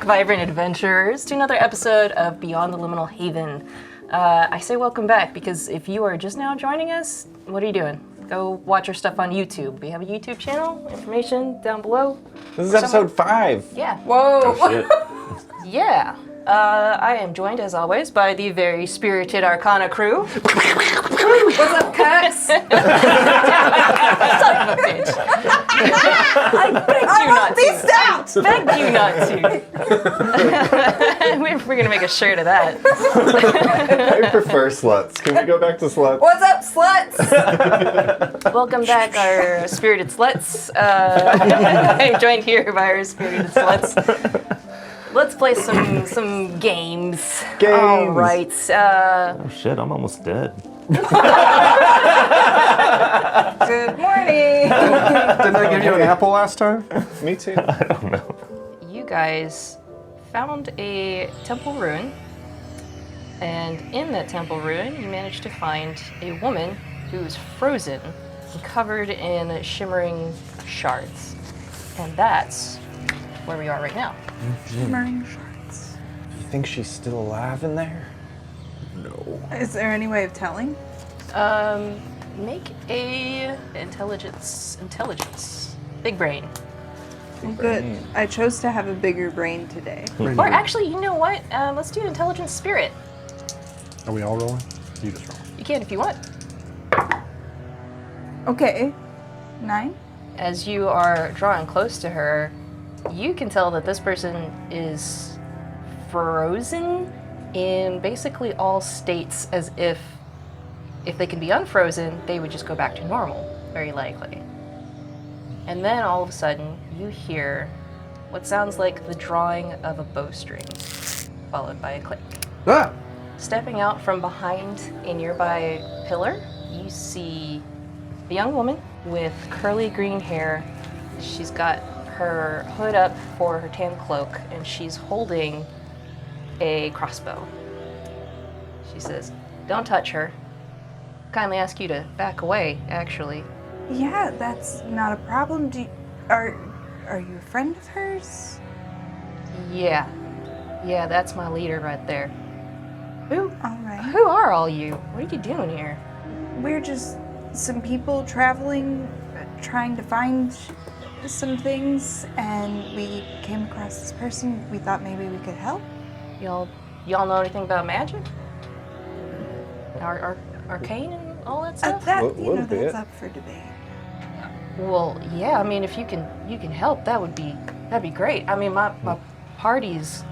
Vibrant adventurers, to another episode of Beyond the Liminal Haven. I say welcome back because if you are just now joining us, what are you doing? Go watch our stuff on YouTube. We have a YouTube channel, information down below. This is episode 5. Yeah. Whoa. Oh, shit. Yeah. I am joined, as always, by the very spirited Arcana crew. What's up, Cux? Son of a bitch. I begged you not to. Begged you not to. We're going to make a shirt of that. I prefer sluts. Can we go back to sluts? What's up, sluts? Welcome back, our spirited sluts. I'm joined here by our spirited sluts. Let's play some games. All right. Oh shit, I'm almost dead. Good morning. Didn't I give you an apple last time? Me too. I don't know. You guys found a temple ruin, and in that temple ruin, you managed to find a woman who's frozen and covered in shimmering shards. And that's where we are right now. Shimmering shards. You think she's still alive in there? No. Is there any way of telling? Make a intelligence. Big brain. Well, good. I chose to have a bigger brain today. Or actually, you know what? Let's do intelligence spirit. Are we all rolling? You just roll. You can if you want. Okay. 9? As you are drawing close to her, you can tell that this person is frozen in basically all states, as if they can be unfrozen, they would just go back to normal, very likely. And then all of a sudden, you hear what sounds like the drawing of a bowstring, followed by a click. Ah! Stepping out from behind a nearby pillar, you see a young woman with curly green hair. She's got her hood up for her tan cloak, and she's holding a crossbow. She says, "Don't touch her. Kindly ask you to back away, actually." Yeah, that's not a problem. Are you a friend of hers? Yeah, that's my leader right there. All right. Who are all you? What are you doing here? We're just some people traveling, trying to find some things, and we came across this person. We thought maybe we could help. Y'all know anything about magic? Arcane and all that stuff? Little bit. That's up for debate. Well, yeah. I mean, if you can help, that'd be great. I mean, my party's,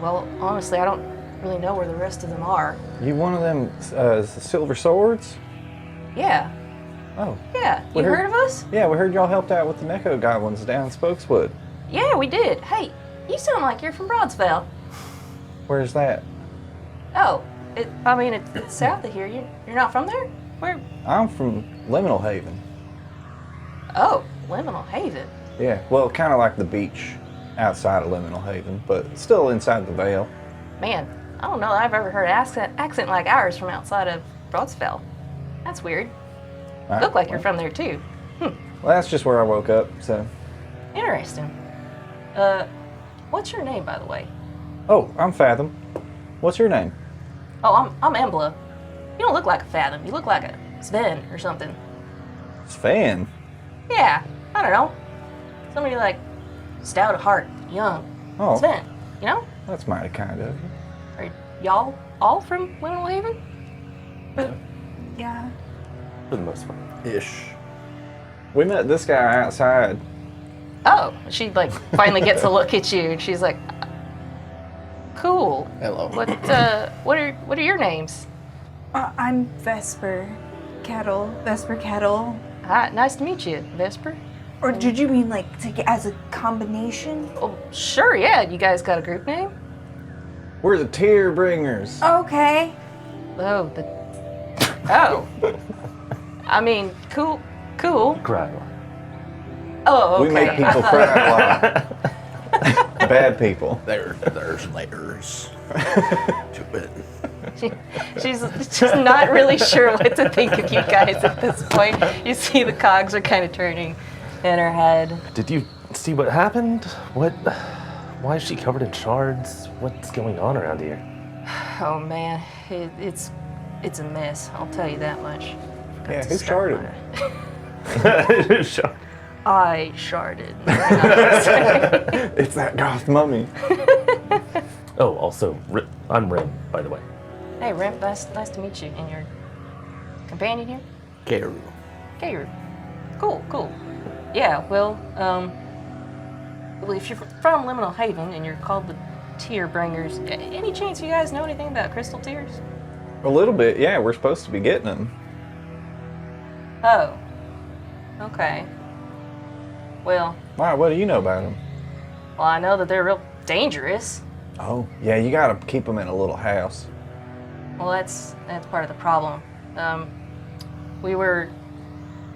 well, honestly, I don't really know where the rest of them are. You one of them silver swords? Yeah. Oh. Yeah. You heard of us? Yeah, we heard y'all helped out with the Neko goblins down in Spokeswood. Yeah, we did. Hey, you sound like you're from Broadsville. Where's that? Oh, it's south of here. You're not from there? Where? I'm from Liminal Haven. Oh, Liminal Haven. Yeah, well, kind of like the beach outside of Liminal Haven, but still inside the Vale. Man, I don't know that I've ever heard an accent like ours from outside of Broadsville. That's weird. Right, Look like you're from there too. Well, that's just where I woke up, so. Interesting. What's your name, by the way? Oh, I'm Fathom. What's your name? Oh, I'm Embla. You don't look like a Fathom. You look like a Sven or something. Sven. Yeah, I don't know. Somebody like stout of heart, young. Oh. Sven, you know? That's mighty kind of you. Are y'all all from Liminal Haven? Yeah. For the most part. Ish. We met this guy outside Oh, she like finally gets a look at you, and she's like, "Cool. Hello. What are your names?" I'm Vesper Cattle. Hi, nice to meet you, Vesper. Or did you mean like as a combination? Oh, sure, yeah. You guys got a group name? We're the Tear Bringers. Okay. Oh, oh. I mean, cool. Cry. Oh, okay. We make people cry a lot. Bad people. There's layers to it. She's not really sure what to think of you guys at this point. You see the cogs are kind of turning in her head. Did you see what happened? Why is she covered in shards? What's going on around here? Oh man, it's a mess. I'll tell you that much. Yeah, who sharded? Shard. I sharded. It's that goth mummy. Oh, also, I'm Rim, by the way. Hey, Rim, nice to meet you. And your companion here? Garu. Garu. Cool. Yeah, well, if you're from Liminal Haven and you're called the Tear Bringers, any chance you guys know anything about crystal tears? A little bit, yeah. We're supposed to be getting them. Oh. Okay. Well, Wow, what do you know about them? I know that they're real dangerous. Oh, yeah, you gotta keep them in a little house. Well, that's part of the problem. We were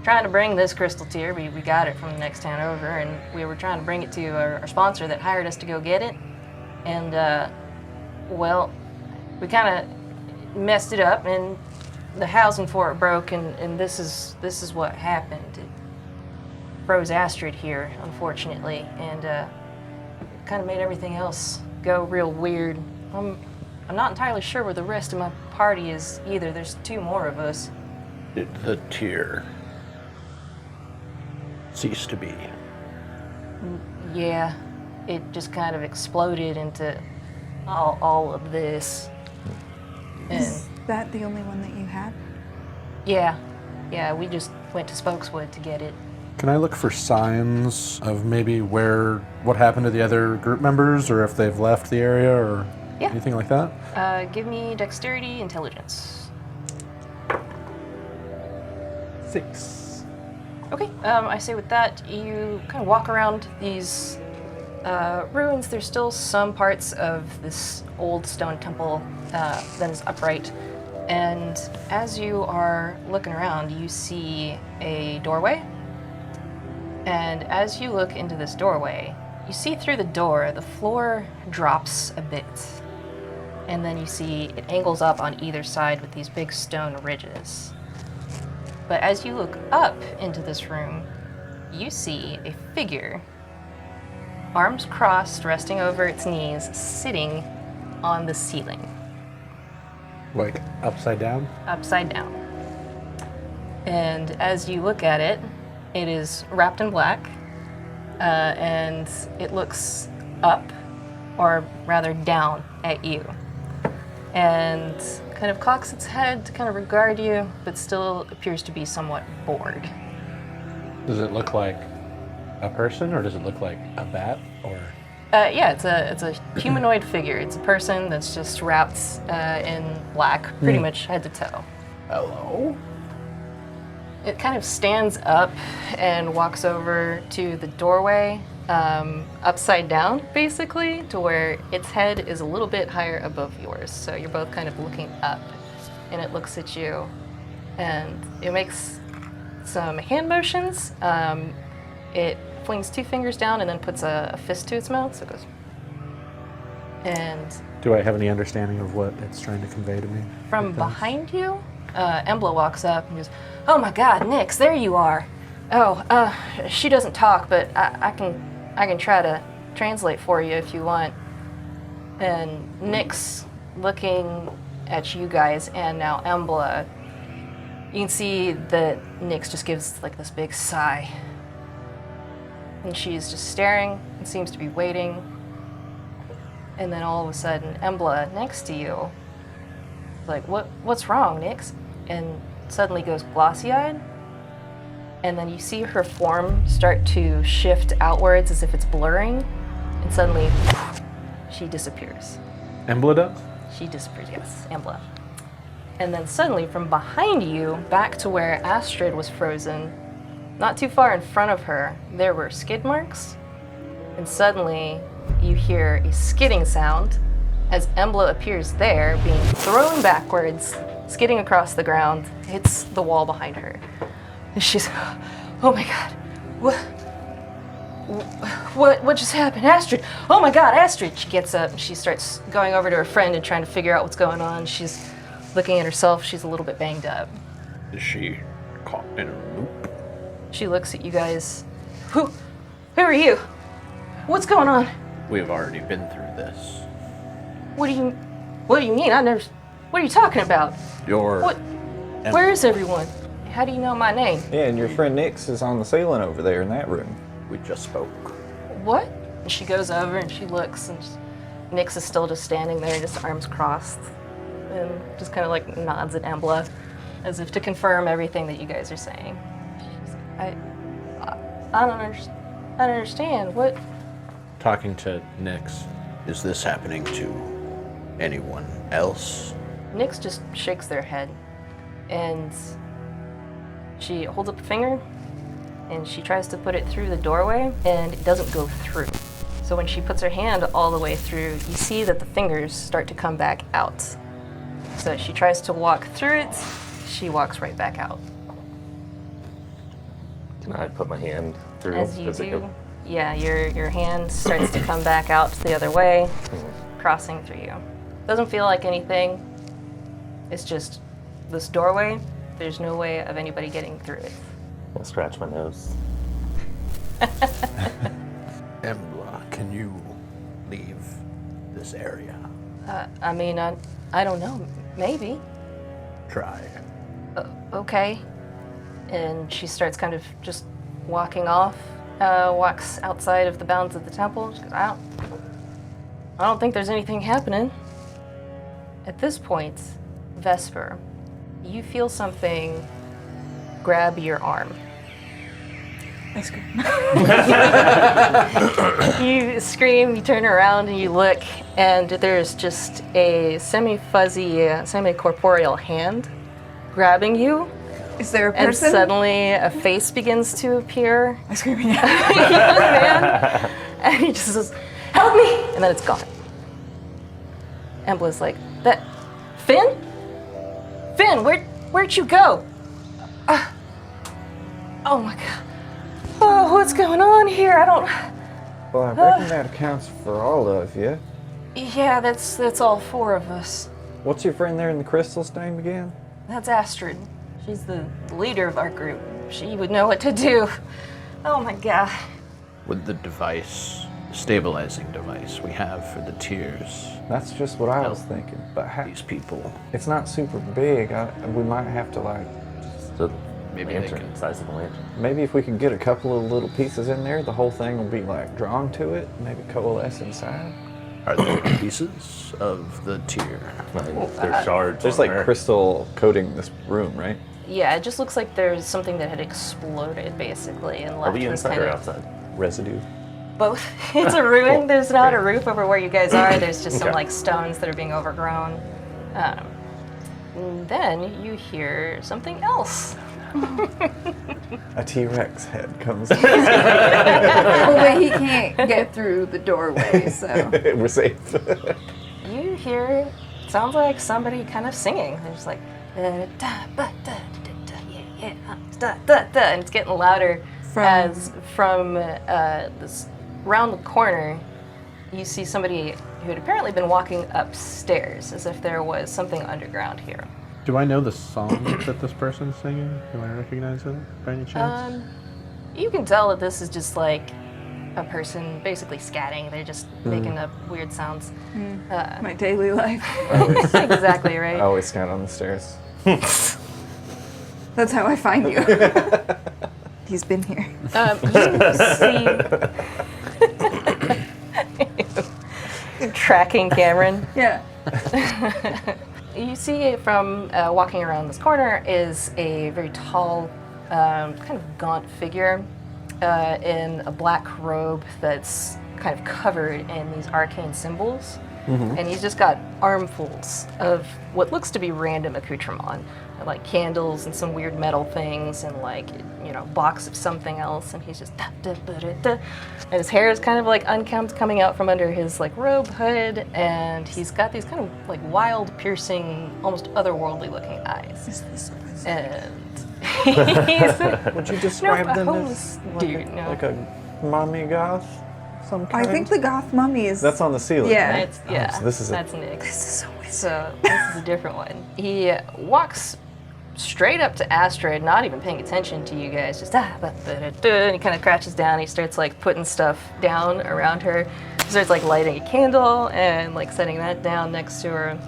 trying to bring this crystal tear. We got it from the next town over, and we were trying to bring it to our sponsor that hired us to go get it. And, well, we kind of messed it up, and the housing for it broke, and this is what happened. It froze Astrid here, unfortunately, and kind of made everything else go real weird. I'm not entirely sure where the rest of my party is either. There's 2 more of us. Did the tear cease to be? Yeah, it just kind of exploded into all of this. And Is that the only one that you had? yeah, we just went to Spokeswood to get it. Can I look for signs of maybe what happened to the other group members, or if they've left the area, or Yeah. anything like that? Give me dexterity, intelligence. 6. Okay, I say with that, you kind of walk around these ruins. There's still some parts of this old stone temple that is upright. And as you are looking around, you see a doorway. And as you look into this doorway, you see through the door, the floor drops a bit. And then you see it angles up on either side with these big stone ridges. But as you look up into this room, you see a figure, arms crossed, resting over its knees, sitting on the ceiling, Like upside down? upside down. And as you look at it, it is wrapped in black, and it looks up, or rather down at you, and kind of cocks its head to kind of regard you, but still appears to be somewhat bored. Does it look like a person, or does it look like a bat, or? Yeah, it's a humanoid figure. It's a person that's just wrapped in black, pretty much head to toe. Hello? It kind of stands up and walks over to the doorway, upside down, basically, to where its head is a little bit higher above yours. So you're both kind of looking up, and it looks at you, and it makes some hand motions. It flings 2 fingers down and then puts a fist to its mouth, so it goes. And Do I have any understanding of what it's trying to convey to me? from behind you, Embla walks up and goes, "Oh my God, Nyx, there you are. Oh, she doesn't talk, but I can try to translate for you if you want." And Nyx, looking at you guys and now Embla, you can see that Nyx just gives like this big sigh. And she's just staring and seems to be waiting. And then all of a sudden, Embla next to you, like, what's wrong, Nyx? And suddenly goes glossy-eyed. and then you see her form start to shift outwards as if it's blurring, and suddenly she disappears. Embla does? She disappears, yes, Ambla. And then suddenly, from behind you, back to where Astrid was frozen, not too far in front of her, there were skid marks. And suddenly, you hear a skidding sound as Embla appears there, being thrown backwards, skidding across the ground, hits the wall behind her. And she's, oh my god, what just happened? Astrid, oh my god, Astrid! She gets up and she starts going over to her friend and trying to figure out what's going on. She's looking at herself, she's a little bit banged up. Is she caught in a loop? She looks at you guys. Who are you? What's going on? We've already been through this. What do you mean? What are you talking about? Where is everyone? How do you know my name? Yeah, and your friend Nix is on the ceiling over there in that room. We just spoke. What? And she goes over and she looks, and Nix is still just standing there, just arms crossed, and just kind of like nods at Embla, as if to confirm everything that you guys are saying. She's like, I don't understand. What? Talking to Nix, is this happening to anyone else? Nix just shakes their head, and she holds up a finger, and she tries to put it through the doorway, and it doesn't go through. So when she puts her hand all the way through, you see that the fingers start to come back out. So she tries to walk through it, she walks right back out. Can I put my hand through? As you Does it do, go- yeah, your hand starts to come back out the other way, crossing through you. Doesn't feel like anything. It's just this doorway. There's no way of anybody getting through it. I scratch my nose. Embla, can you leave this area? I mean, I don't know. Maybe. Try. Okay. And she starts kind of just walking off, walks outside of the bounds of the temple. She goes, I don't think there's anything happening. At this point, Vesper, you feel something grab your arm. I scream. You scream, you turn around, and you look, and there's just a semi-fuzzy, semi-corporeal hand grabbing you. Is there a And person? suddenly a face begins to appear. I scream again. Young man. And he just says, help me! And then it's gone. Embla's like, that, Finn? Finn, where'd you go? Oh my god. Oh, what's going on here? I don't, Well, I reckon that accounts for all of you. yeah, that's all four of us. What's your friend there in the crystal's name again? That's Astrid. She's the leader of our group. She would know what to do. Oh my god. With the device, stabilizing device we have for the tears, That's just what I was thinking. But these people, it's not super big. We might have to like, The Maybe they lantern, can- size of the lantern. maybe if we could get a couple of little pieces in there, the whole thing will be like drawn to it, maybe coalesce inside. are there pieces of the tear? There's shards. There's on like her. crystal coating this room, right? Yeah, it just looks like there's something that had exploded basically and Are left we this inside kind or of outside? Residue. both. It's a ruin. There's not a roof over where you guys are. There's just some Okay. like stones that are being overgrown. And then you hear something else. A T-Rex head comes. Well, but he can't get through the doorway, so. We're safe. You hear, sounds like somebody kind of singing. There's like, and it's getting louder as from this round the corner, you see somebody who had apparently been walking upstairs, as if there was something underground here. Do I know the song that this person's singing? Do I recognize it by any chance? You can tell that this is just like a person basically scatting. They're just making up weird sounds. My daily life. Exactly I right. always stand on the stairs. That's how I find you. He's been here. You see tracking Cameron. Yeah. You see from walking around this corner is a very tall kind of gaunt figure in a black robe that's kind of covered in these arcane symbols. And he's just got armfuls of what looks to be random accoutrement, like candles and some weird metal things and like, box of something else. And he's just and his hair is kind of like unkempt coming out from under his like robe hood. And he's got these kind of like wild, piercing, almost otherworldly looking eyes. Is this a wizard? And he's Would you describe a them homeless as dude. No. like a mummy goth? Some kind? I think the goth mummy is. That's on the ceiling. Yeah. right? It's, so this is that's Nick. This is a wizard. So this is a different one. He walks straight up to Astrid, not even paying attention to you guys, just and he kind of crouches down. He starts like putting stuff down around her. He starts like lighting a candle and like setting that down next to her.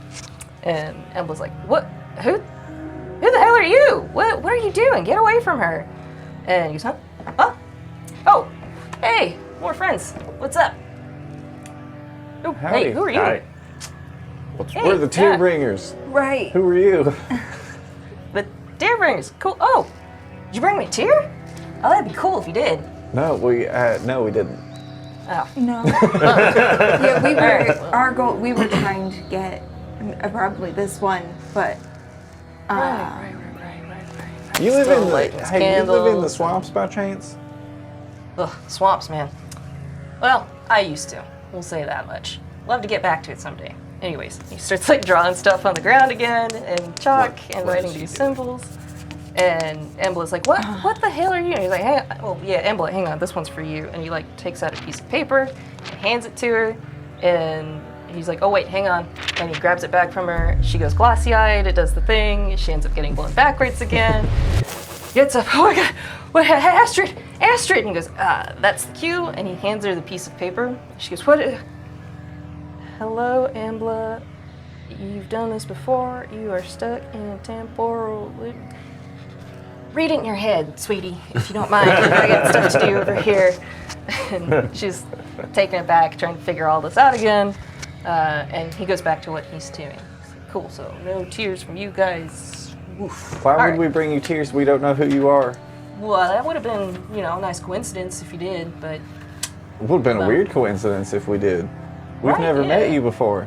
And Embla's like, "What? Who the hell are you? What are you doing? Get away from her!" And he goes, "Huh? Oh, hey, more friends. What's up? Oh, Howdy. hey, who are you?" Hi. Hey, We're the tear yeah. bringers. Right. Who are you? The Darebringers, cool. Oh, did you bring me a tear? Oh, that'd be cool if you did. No, we didn't. Oh, No. Yeah, we were. Alright. Our goal. We were trying to get probably this one, but. right. You live Still in lighting the you live in the candles. swamps by chance? Ugh, swamps, man. Well, I used to. We'll say that much. Love to get back to it someday. Anyways, he starts like drawing stuff on the ground again and chalk and writing these symbols. And Embla's like, what the hell are you? And he's like, Embla, hang on, this one's for you. And he like takes out a piece of paper and hands it to her. And he's like, oh wait, hang on. And he grabs it back from her. She goes glassy-eyed, it does the thing. She ends up getting blown backwards again. Gets up, oh my god, what, Astrid! And he goes, that's the cue. And he hands her the piece of paper. She goes, what? Hello, Embla. You've done this before. You are stuck in a temporal loop. Read it in your head, sweetie, if you don't mind. I got stuff to do over here. And she's taking it back, trying to figure all this out again. And he goes back to what he's doing. He's like, cool, so no tears from you guys. Oof. Why would Alright. we bring you tears? We don't know who you are. Well, that would have been, a nice coincidence if you did, but It would have been a Well- weird coincidence if we did. We've Right, never yeah. met you before.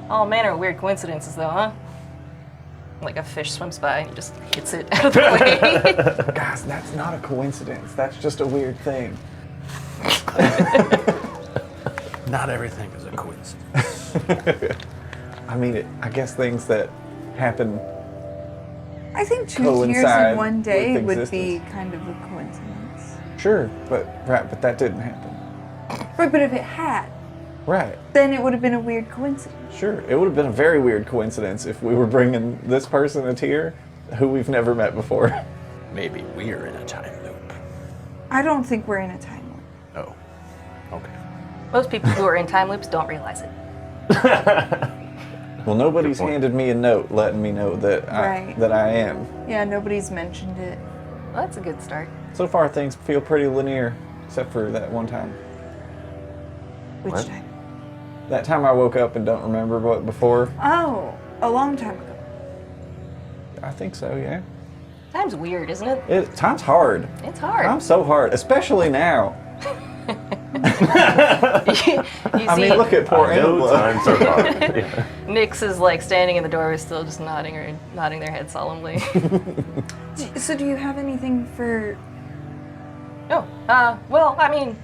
all manner of weird coincidences, though, huh? Like a fish swims by and he just hits it out of the way. Guys, that's not a coincidence. That's just a weird thing. Not everything is a coincidence. I mean, I guess things that happen. I think 2 years Coincide in one day with would be existence. kind of a coincidence. Sure, but that didn't happen. Right, but if it had, Right. then it would have been a weird coincidence. Sure. It would have been a very weird coincidence if we were bringing this person a tear who we've never met before. Maybe we're in a time loop. I don't think we're in a time loop. Oh, okay. Most people who are in time loops don't realize it. Well, nobody's handed me a note letting me know that Right. I am. Yeah, nobody's mentioned it. Well, that's a good start. So far, things feel pretty linear, except for that one time. Which What? time? That time I woke up and don't remember what before. Oh, a long time ago. I think so, yeah. Time's weird, isn't it? Time's hard. It's hard. Time's so hard, especially now. you I mean, look at poor No Embla. times are hard. Yeah. Nyx is like standing in the doorway, still just nodding their head solemnly. So do you have anything for... No, well, I mean,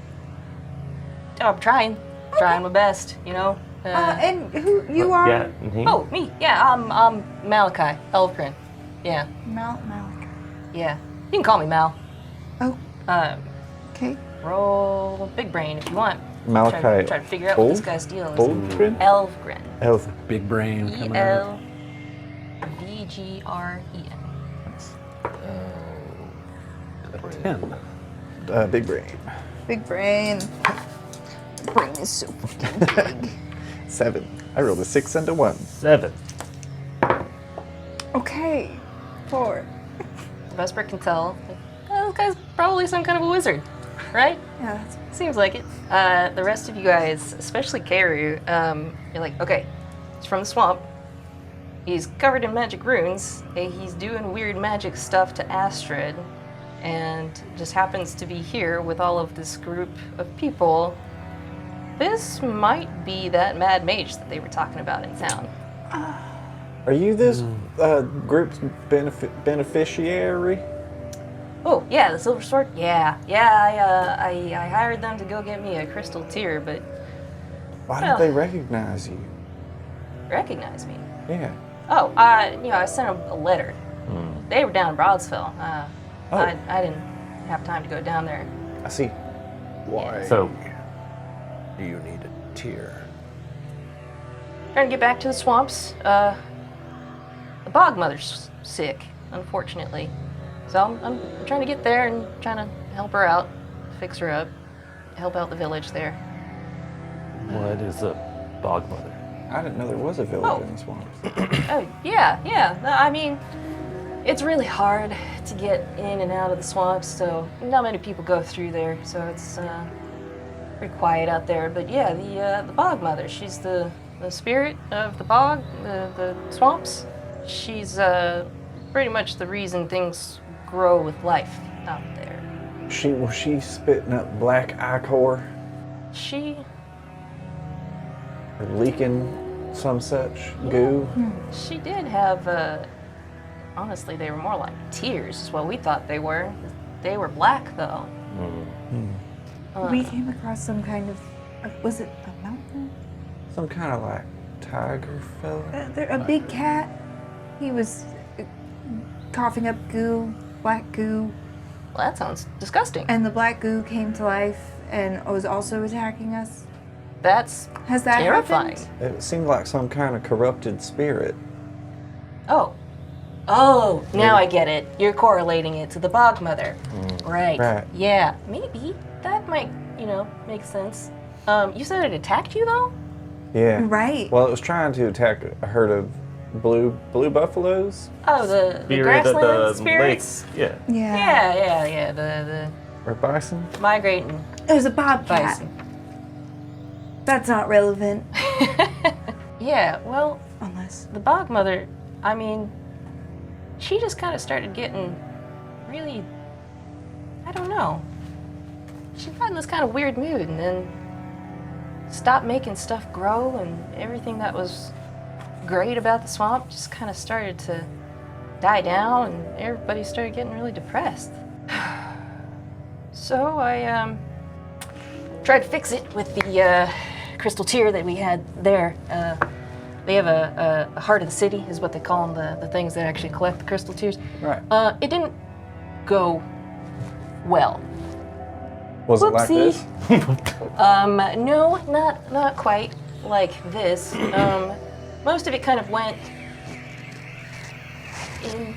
I'm trying my best, and who you are? Yeah. and he- Oh, me, yeah, I'm Malachi Elfgren. Yeah, Malachi. yeah, you can call me Mal. Oh, Um, okay. roll big brain if you want. Malachi. Try to figure out what this guy's deal is. Oldgren? Elfgren. Elf. Big brain coming out. ELVGREN. 10. Big brain. Big brain. Brain is so fucking big. 7. I rolled a 6 and a 1. 7. Okay. 4. Vesper can tell. Like, oh, this guy's probably some kind of a wizard, right? Yeah, that's... Seems like it. The rest of you guys, especially Karu, you're like, okay, he's from the swamp. He's covered in magic runes. And he's doing weird magic stuff to Astrid. and just happens to be here with all of this group of people, this might be that mad mage that they were talking about in town. Are you this group's beneficiary? Oh, yeah, the Silver Sword? Yeah, I hired them to go get me a crystal tear, but Why don't they recognize you? recognize me. Yeah. Oh, I sent them a letter. They were down in Broadsville. I didn't have time to go down there. I see. Why So, do you need a tear? Trying to get back to the swamps. The bog mother's sick, unfortunately. So I'm trying to get there and trying to help her out, fix her up, help out the village there. what is a bog mother? I didn't know there was a village Oh. in the swamps. Oh, yeah. No, I mean, it's really hard to get in and out of the swamps, so not many people go through there, so it's pretty quiet out there. But yeah, the bog mother, she's the spirit of the bog, the swamps. She's pretty much the reason things grow with life out there. Was she spitting up black ichor She or leaking some such goo? She did have, honestly, they were more like tears, is what we thought they were. They were black, though. We came across some kind of, was it a mountain? Some kind of like tiger fella? A big cat. He was coughing up goo, black goo, Well, that sounds disgusting. and the black goo came to life and was also attacking us. That's Has that terrifying. happened? It seemed like some kind of corrupted spirit. Oh, now I get it. You're correlating it to the bog mother. Right. Right. Yeah, maybe. That might, make sense. You said it attacked you, though? Yeah. Right. Well, it was trying to attack a herd of blue buffaloes. Oh, the Spirit of grassland the spirits? lake. Yeah. Yeah. The Or bison? migrating It was a bobcat. bison. That's not relevant. Yeah, well, Unless. the bog mother, I mean, she just kind of started getting really, I don't know. She got in this kind of weird mood and then stopped making stuff grow, and everything that was great about the swamp just kind of started to die down, and everybody started getting really depressed. So I tried to fix it with the crystal tear that we had there. They have a heart of the city, is what they call them, the things that actually collect the crystal tears. Right. It didn't go well. Was it like Whoopsie. this? No, not quite like this. Most of it kind of went in.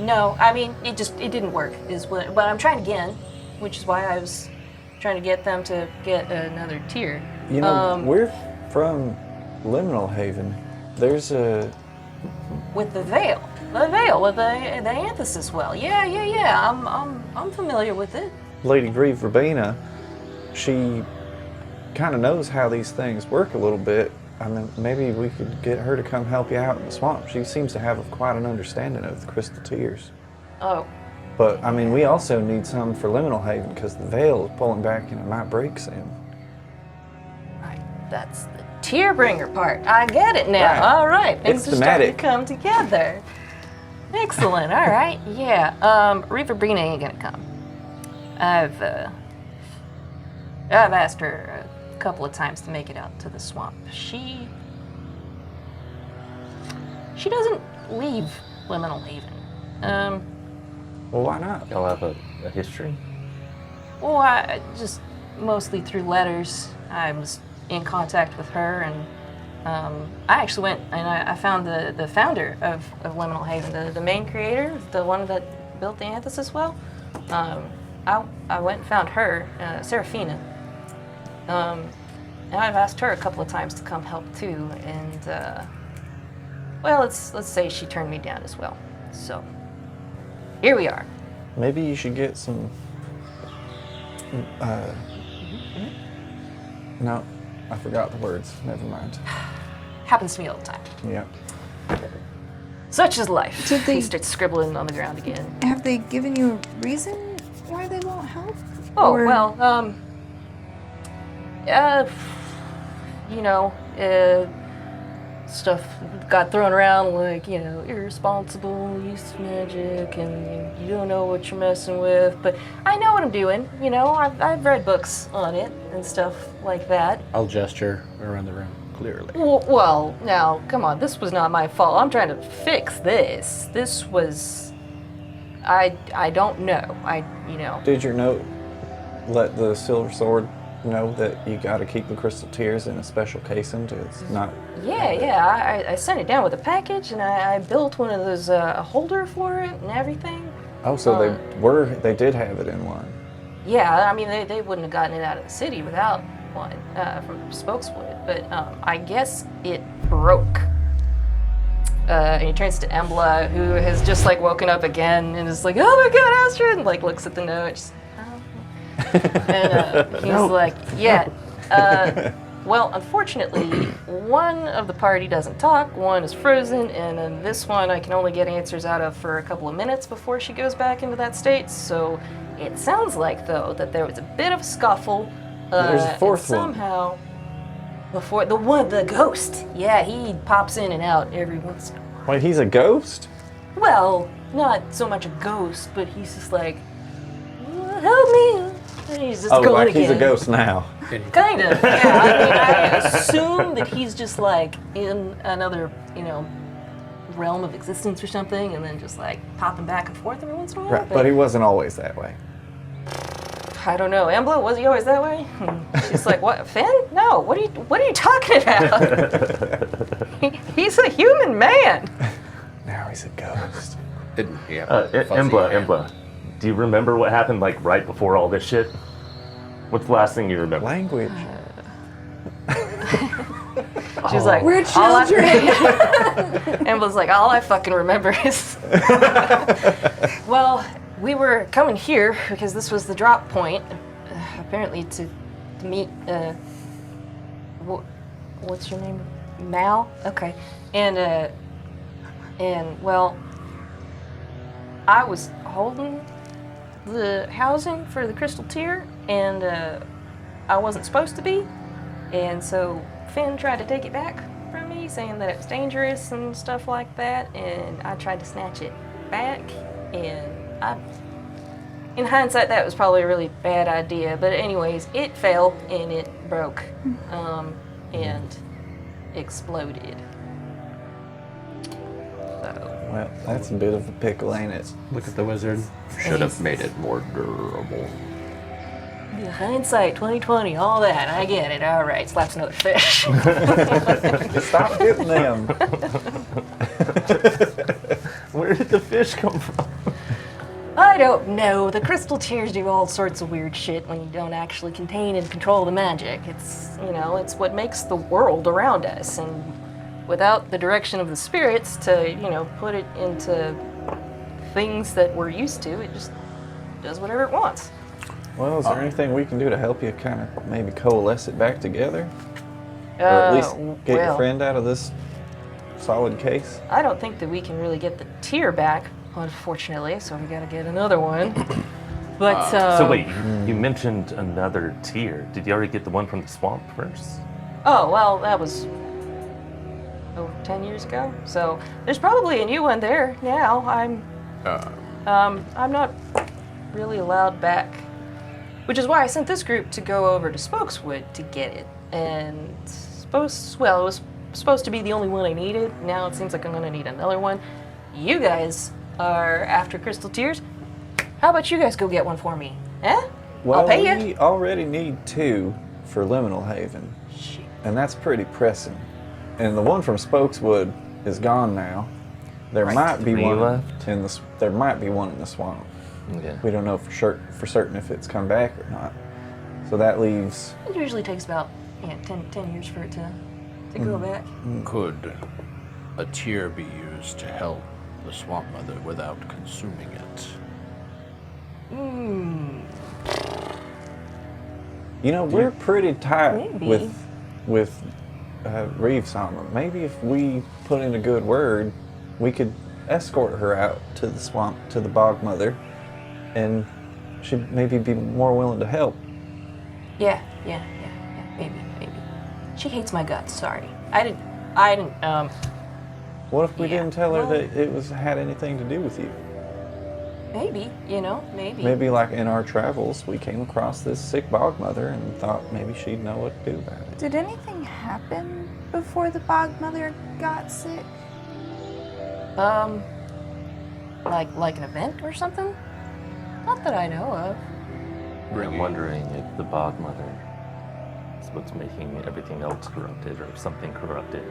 No, I mean it didn't work. But I'm trying again, which is why I was trying to get them to get another tier. You know, we're from Liminal Haven. There's a With the veil with the anthesis well. Yeah. I'm familiar with it. Lady Grieve Rabina. She kind of knows how these things work a little bit. I mean, maybe we could get her to come help you out in the swamp. She seems to have quite an understanding of the crystal tears. Oh, But, I mean, we also need some for Liminal Haven because the veil is pulling back and it might break soon. right. That's the tear bringer part. I get it now. Right. All right. Things It's are starting to thematic. come together. Excellent. All right. Yeah. Reaver Brina ain't gonna come. I've asked her a couple of times to make it out to the swamp. She doesn't leave Liminal Haven. Well, why not? Y'all have a history? Well, I just mostly through letters. I was in contact with her, and I actually went and I found the founder of Liminal Haven, the main creator, the one that built the anthesis well. I went and found her, Seraphina. And I've asked her a couple of times to come help too, and well, let's say she turned me down as well. So here we are. Maybe you should get some. No, I forgot the words. Never mind. Happens to me all the time. Yeah. Such is life. Did they- He starts scribbling on the ground again. Have they given you a reason? why they won't help? Oh, Or- well, stuff got thrown around like, irresponsible use of magic and you don't know what you're messing with. But I know what I'm doing, I've read books on it and stuff like that. I'll gesture around the room clearly. Well, now, come on, this was not my fault. I'm trying to fix this. This was... I don't know. Did your note let the Silver Sword know that you got to keep the crystal tears in a special casing to it's not... Yeah, I sent it down with a package, and I built one of those, a holder for it and everything. Oh, so they did have it in one. Yeah, I mean, they wouldn't have gotten it out of the city without one from Spokeswood, but I guess it broke. And he turns to Embla, who has just, woken up again and is like, oh my god, Astrid, and, looks at the note, just, and he's like, yeah, well, unfortunately, one of the party doesn't talk, one is frozen, and then this one I can only get answers out of for a couple of minutes before she goes back into that state, so it sounds like, though, that there was a bit of a scuffle. There's a fourth and somehow, before the ghost, yeah, he pops in and out every once in a while. Wait, he's a ghost? Well, not so much a ghost, but he's just like, help me. And he's just going again. He's a ghost now. Kind of, yeah. I assume that he's just in another, realm of existence or something, and then just popping back and forth every once in a while. Right, but he wasn't always that way. I don't know. Embla, was he always that way? She's like, what, Finn? No, what are you talking about? He's a human man. Now he's a ghost. Embla, do you remember what happened like right before all this shit? What's the last thing you remember? Language. She's like, we're children. Embla's like, all I fucking remember is, well, we were coming here because this was the drop point, apparently to meet, what's your name? Mal? Okay. And well, I was holding the housing for the crystal tier, and I wasn't supposed to be, and so Finn tried to take it back from me, saying that it was dangerous and stuff like that, and I tried to snatch it back, and in hindsight, that was probably a really bad idea, but anyways, it fell and it broke, and exploded. So. Well, that's a bit of a pickle, ain't it? Look at the wizard. Should have made it more durable. Yeah, hindsight, 2020, all that. I get it. All right, slaps another fish. Stop getting them. Where did the fish come from? I don't know. The crystal tears do all sorts of weird shit when you don't actually contain and control the magic. It's, it's what makes the world around us. And without the direction of the spirits to, put it into things that we're used to, it just does whatever it wants. Well, is there anything we can do to help you kind of maybe coalesce it back together? Or at least get your friend out of this solid case? I don't think that we can really get the tier back, unfortunately, so we gotta get another one. But, So wait, you mentioned another tier. Did you already get the one from the swamp first? Oh, well, that was over 10 years ago. So there's probably a new one there now. I'm not really allowed back, which is why I sent this group to go over to Spokeswood to get it. And it was supposed to be the only one I needed. Now it seems like I'm gonna need another one. You guys are after crystal tears. How about you guys go get one for me? Well, I'll pay you. we already need 2 for Liminal Haven. Shit. And that's pretty pressing. And the one from Spokeswood is gone now. There might be 3 one left? there might be one in the swamp. Yeah. We don't know for certain if it's come back or not. So that leaves... It usually takes about 10 years for it to go back. Could a tear be used to help the swamp mother without consuming it? We're pretty tight Maybe. with Ryuutama. Maybe if we put in a good word, we could escort her out to the swamp, to the bog mother, and she'd maybe be more willing to help. Yeah, maybe. She hates my guts, sorry. I didn't, What if we Yeah, didn't tell her well- that it had anything to do with you? maybe, maybe. Maybe like in our travels, we came across this sick bog mother and thought maybe she'd know what to do about it. Did anything happen before the bog mother got sick? Like an event or something? Not that I know of. I'm wondering if the bog mother is what's making everything else corrupted, or if something corrupted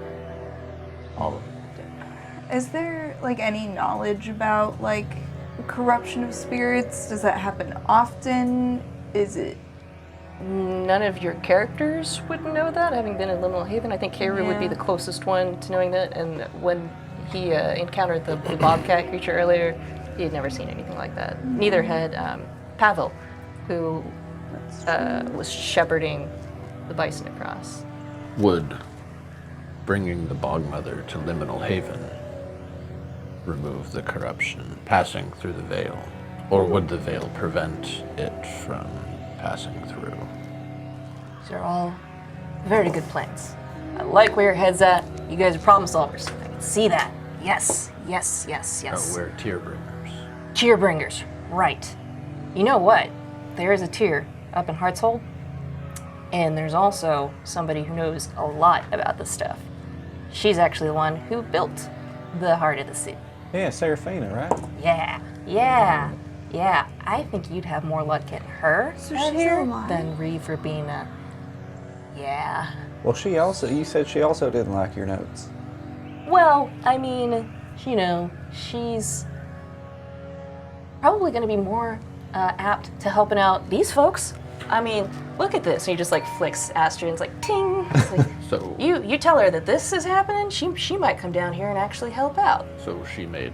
all of it. Is there like any knowledge about like corruption of spirits? Does that happen often? Is it? None of your characters would know that, having been in Liminal Haven. I think Keiru would be the closest one to knowing that, and when he encountered the bobcat creature earlier, he had never seen anything like that. Neither had Pavel, who was shepherding the bison across. Would bringing the bog mother to Liminal Haven remove the corruption passing through the veil? Or would the veil prevent it from passing through? These are all very good plans. I like where your head's at. You guys are problem solvers. I can see that. Yes. Oh, we're tier bringers. Tier bringers, right. You know what? There is a tier up in Hartshold, and there's also somebody who knows a lot about this stuff. She's actually the one who built the heart of the city. Yeah, Seraphina, right? Yeah. I think you'd have more luck getting her So out she's here alive? than Reeve or Bina. Yeah. Well, you said she also didn't like your notes. Well, I mean, you know, she's probably going to be more apt to helping out these folks. I mean, look at this. And he just like flicks Astra and it's like ting. It's like, So you tell her that this is happening, she might come down here and actually help out. So she made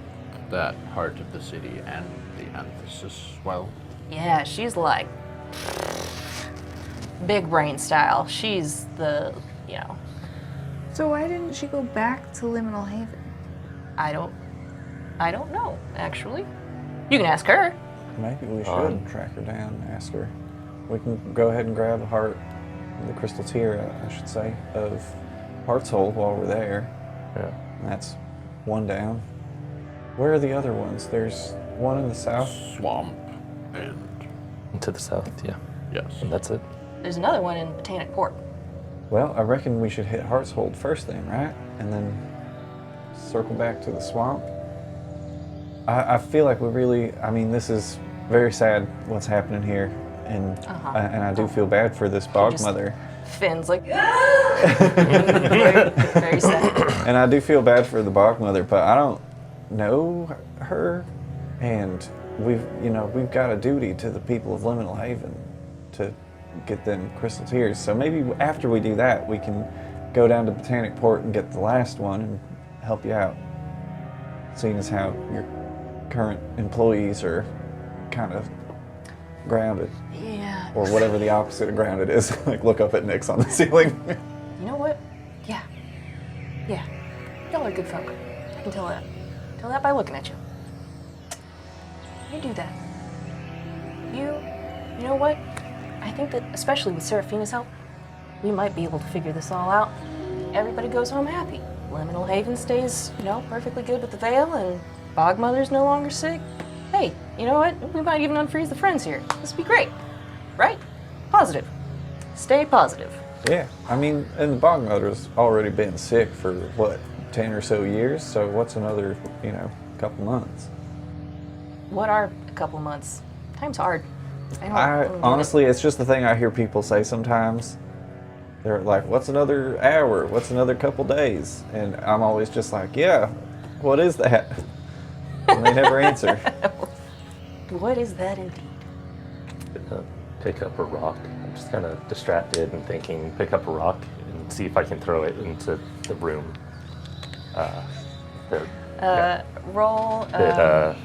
that heart of the city and the anthesis well. Yeah, she's like big brain style. She's the, you know, So why didn't she go back to Liminal Haven? I don't know, actually. You can ask her. Maybe we should track her down and ask her. We can go ahead and grab a heart, the crystal tier, I should say, of Hartshold while we're there. Yeah. And that's one down. Where are the other ones? There's one in the south. Swamp and To the south, yeah. yes. And that's it. There's another one in Botanic Port. Well, I reckon we should hit Hartshold first then, right? And then circle back to the swamp. I feel like we really, I mean, this is very sad what's happening here. And I do feel bad for this bog just- mother. Finn's like, very, very sad. And I do feel bad for the bog mother, but I don't know her. And we've got a duty to the people of Liminal Haven to get them crystal tears. So maybe after we do that, we can go down to Botanic Port and get the last one and help you out. Seeing as how your current employees are kind of grounded, Yeah. or whatever the opposite of grounded is. Like look up at Nick's on the ceiling. You know what? Yeah. Y'all are good folk. I can tell that. Tell that by looking at you. You do that. You know what? I think that, especially with Seraphina's help, we might be able to figure this all out. Everybody goes home happy. Liminal Haven stays, perfectly good with the Veil, and Bog Mother's no longer sick. Hey, you know what? We might even unfreeze the friends here. This would be great. Right? Positive. Stay positive. Yeah, I mean, and the bog mother's already been sick for, 10 or so years, so what's another, couple months? What are a couple months? Time's hard. I don't get it. Honestly, it's just the thing I hear people say sometimes. They're like, what's another hour? What's another couple days? And I'm always just like, yeah, what is that? And they never answer. What is that indeed? Pick up a rock. I'm just kind of distracted and thinking, pick up a rock and see if I can throw it into the room. Roll. That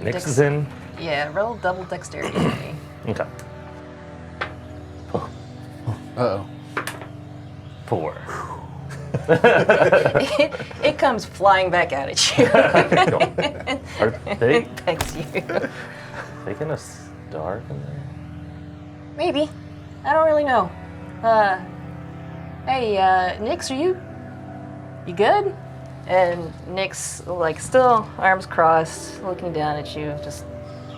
Nyx is in. Yeah, roll double dexterity for me. Okay. Uh-oh. 4. It comes flying back out at you. Are they It pegs you. gonna dark in there? Maybe. I don't really know. Hey, Nix, are you good? And Nix, like, still arms crossed, looking down at you, just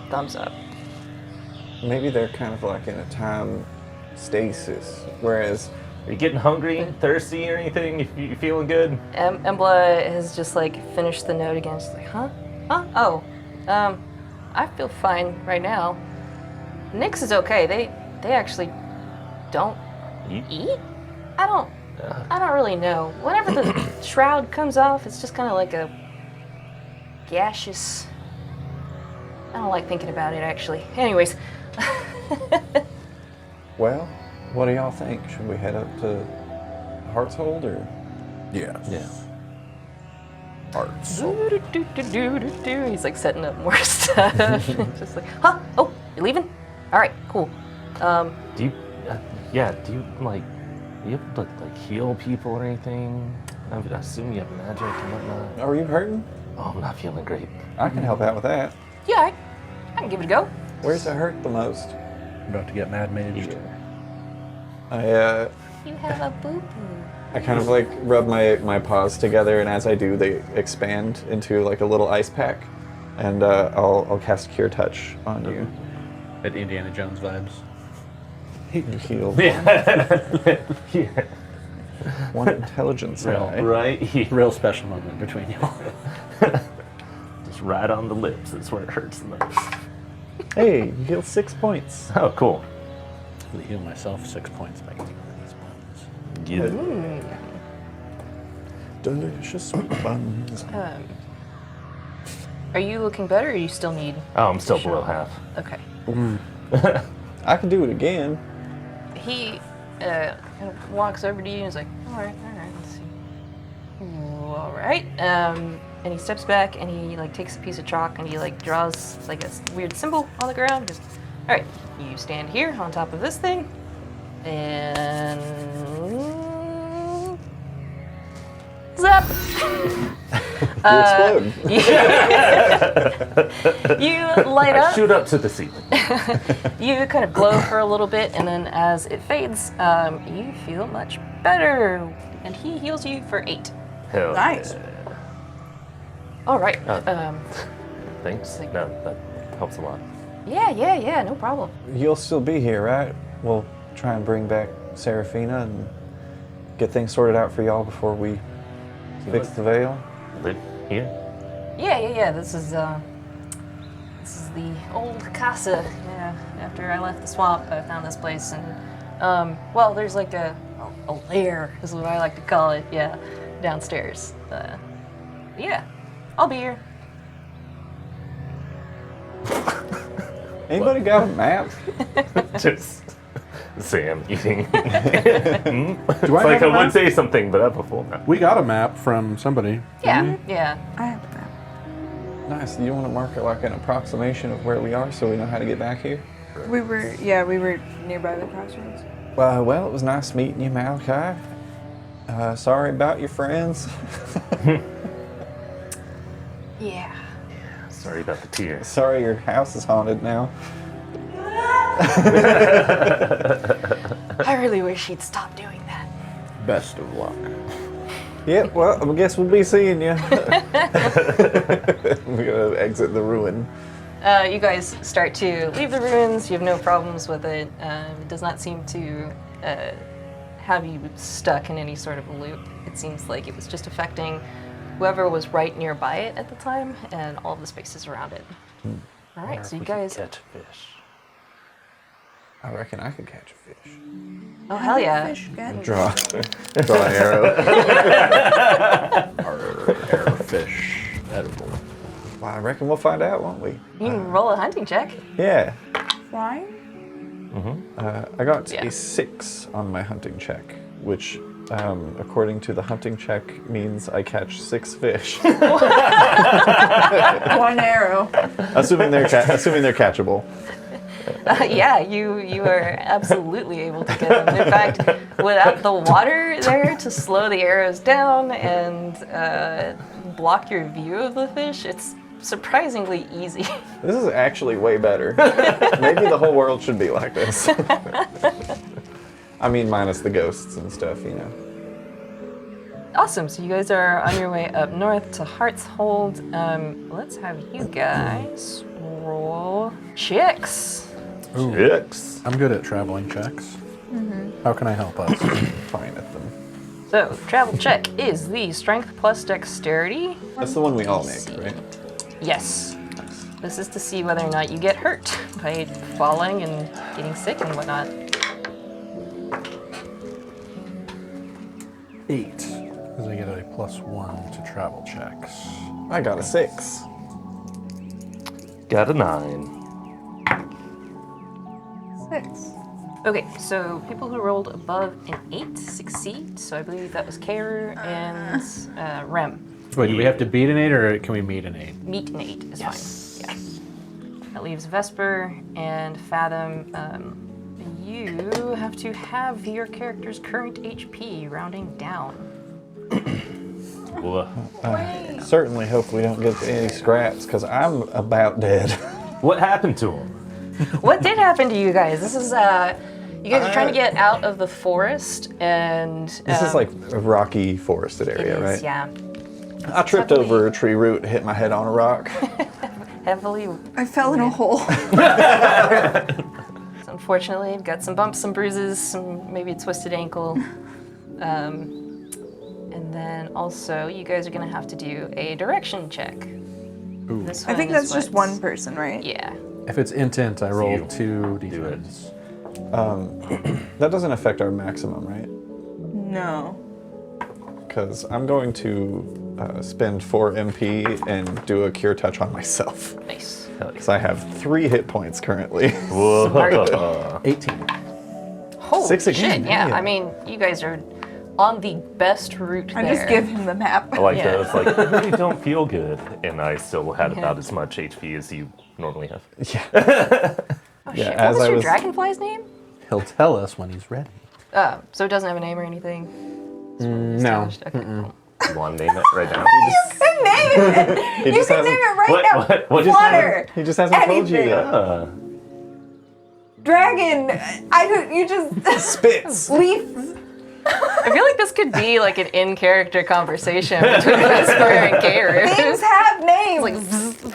thumbs up. Maybe they're kind of like in a time stasis, whereas Are you getting hungry, thirsty, or anything? You feeling good? Embla has just, like, finished the note again. She's like, huh? Oh, I feel fine right now. Nix is okay. They actually don't eat? I don't really know. Whenever the shroud comes off, it's just kind of like a gaseous... I don't like thinking about it, actually. Anyways. well, what do y'all think? Should we head up to Hartshold or? Yeah. Yeah. Hartshold. He's like setting up more stuff. Just like, huh? Oh, you're leaving? All right, cool. Do you, do you have to like heal people or anything? I assume you have magic and whatnot. Are you hurting? Oh, I'm not feeling great. I can help out with that. Yeah, I can give it a go. Where's it hurt the most? About to get mad maged. You have a boo-boo. I kind of like rub my paws together, and as I do, they expand into like a little ice pack, and I'll cast Cure Touch on you. At Indiana Jones vibes. You heal Yeah. Yeah. one intelligence die. Right? Real special moment between y'all. Just right on the lips. That's where it hurts the most. Hey, you heal 6 points. Oh, cool. I'll heal myself 6 points by getting these buns. Yeah. Delicious sweet buns. Are you looking better, or you still need? Oh, I'm still below half. Okay. I can do it again. He kind of walks over to you and is like, all right, let's see. All right. And he steps back and he like takes a piece of chalk and he like draws like a weird symbol on the ground. Just, all right, you stand here on top of this thing, and zap. You explode. You light I up. shoot up to the ceiling. You kind of glow for a little bit, and then as it fades, you feel much better. And he heals you for 8. Hell Nice. yeah. All right. Thanks. No, that helps a lot. Yeah, no problem. You'll still be here, right? We'll try and bring back Seraphina and get things sorted out for y'all before we fix the veil. Live here? Yeah. This is the old casa. Yeah. After I left the swamp, I found this place, and well, there's like a lair, is what I like to call it. Yeah, downstairs. Yeah, I'll be here. Anybody got a map? Just Sam eating. Do It's I like have I a map? would say something, but I'm a fool now. We got a map from somebody. Yeah. I have a map. Nice. Do you want to mark it like an approximation of where we are so we know how to get back here? We were nearby the crossroads. Well, it was nice meeting you, Malachi. Sorry about your friends. Yeah. Sorry about the tears. Sorry your house is haunted now. I really wish he'd stop doing that. Best of luck. Yep, well, I guess we'll be seeing you. We're gonna exit the ruin. You guys start to leave the ruins. You have no problems with it. It does not seem to have you stuck in any sort of a loop. It seems like it was just affecting whoever was right nearby it at the time and all of the spaces around it. All right, so you guys... catch fish. I reckon I could catch a fish. Oh, hell yeah. Fish, good. Draw an arrow. Arrow fish. Edible. Well, I reckon we'll find out, won't we? You can roll a hunting check. Yeah. Flying? I got Yeah. a 6 on my hunting check, which, according to the hunting check, means I catch 6 fish. One arrow. assuming they're catchable. Yeah, you are absolutely able to get them. In fact, without the water there to slow the arrows down and block your view of the fish, it's surprisingly easy. This is actually way better. Maybe the whole world should be like this. I mean, minus the ghosts and stuff, you know. Awesome, so you guys are on your way up north to Hartshold. Let's have you guys roll checks. Ooh, Chicks. I'm good at traveling checks. How can I help us? Fine at them. So, travel check is the strength plus dexterity. That's the one we all make, right? Yes. This is to see whether or not you get hurt by falling and getting sick and whatnot. 8. Because I get a +1 to travel checks. I got a 6. Got a 9. 6. Okay, so people who rolled above an 8 succeed. So I believe that was Kair and Rem. Wait, do we have to beat an 8 or can we meet an 8? Meet an 8 is fine. Yes. That leaves Vesper and Fathom. You have to have your character's current HP rounding down. Wha- Certainly hope we don't get any scraps, because I'm about dead. What happened to him? What did happen to you guys? This is you guys are trying to get out of the forest, and This is like a rocky forested it area, is, right? yeah, I tripped over a tree root, hit my head on a rock. heavily. I fell in a hole. So unfortunately, I've got some bumps, some bruises, maybe a twisted ankle. And then also, you guys are gonna have to do a direction check. Ooh. This I think one that's is just what- one person, right? Yeah. If it's intent, I roll you 2 do it. d10s. That doesn't affect our maximum, right? No. Because I'm going to spend 4 MP and do a cure touch on myself. Nice. Because I have 3 hit points currently. Whoa. 18. Holy 6 again, shit! Yeah, yeah. I mean, you guys are on the best route I there. just give him the map. I like Yeah. that. It's like, I really don't feel good. And I still had about as much HP as you normally have. Oh shit! Yeah, What as was I your was- dragonfly's name? He'll tell us when he's ready. So it doesn't have a name or anything. No. Okay, cool. You want to name it right now? You can name it. He You just can hasn't- name it right What- now. what just Water. He just hasn't told you Anything. yet. Dragon. I don't. You just Spits. leaf. I feel like this could be like an in-character conversation between Vesper and Things Karu. have names. Like,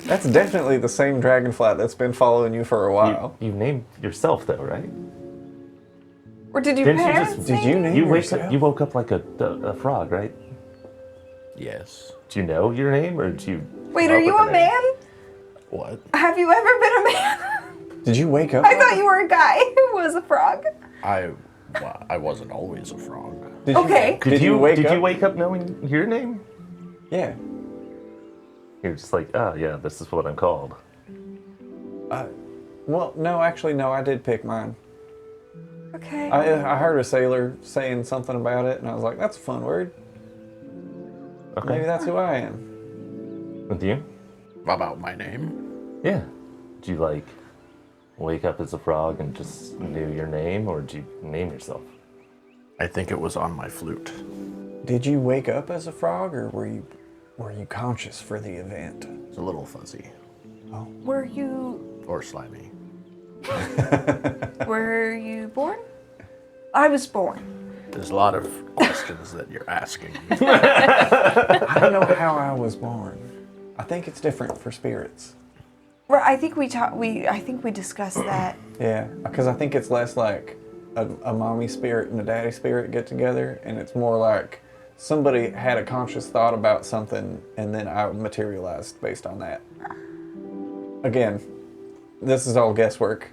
That's definitely the same dragonfly that's been following you for a while. You named yourself though, right? or did your Didn't you parents? just- Did you name You yourself? woke up like a frog, right? Yes. Do you know your name or do you? Wait, come are up you with a man? What? Have you ever been a man? Did you wake up? I thought you were a guy who was a frog. I wasn't always a frog. Did you- Okay. Did you wake Did up? you wake up knowing your name? Yeah. You're just like, oh yeah, this is what I'm called. Well, no, actually, no, I did pick mine. Okay. I heard a sailor saying something about it, and I was like, that's a fun word. Okay. Maybe that's who I am. With you? About my name? Yeah. Did you like wake up as a frog and just knew your name, or did you name yourself? I think it was on my flute. Did you wake up as a frog, or were you conscious for the event? It's a little fuzzy. Were you Or slimy. born? I was born. There's a lot of questions that you're asking. I don't know how I was born. I think it's different for spirits. Right, I think we discussed that. Yeah, because I think it's less like a mommy spirit and a daddy spirit get together, and it's more like somebody had a conscious thought about something, and then I materialized based on that. Again, this is all guesswork.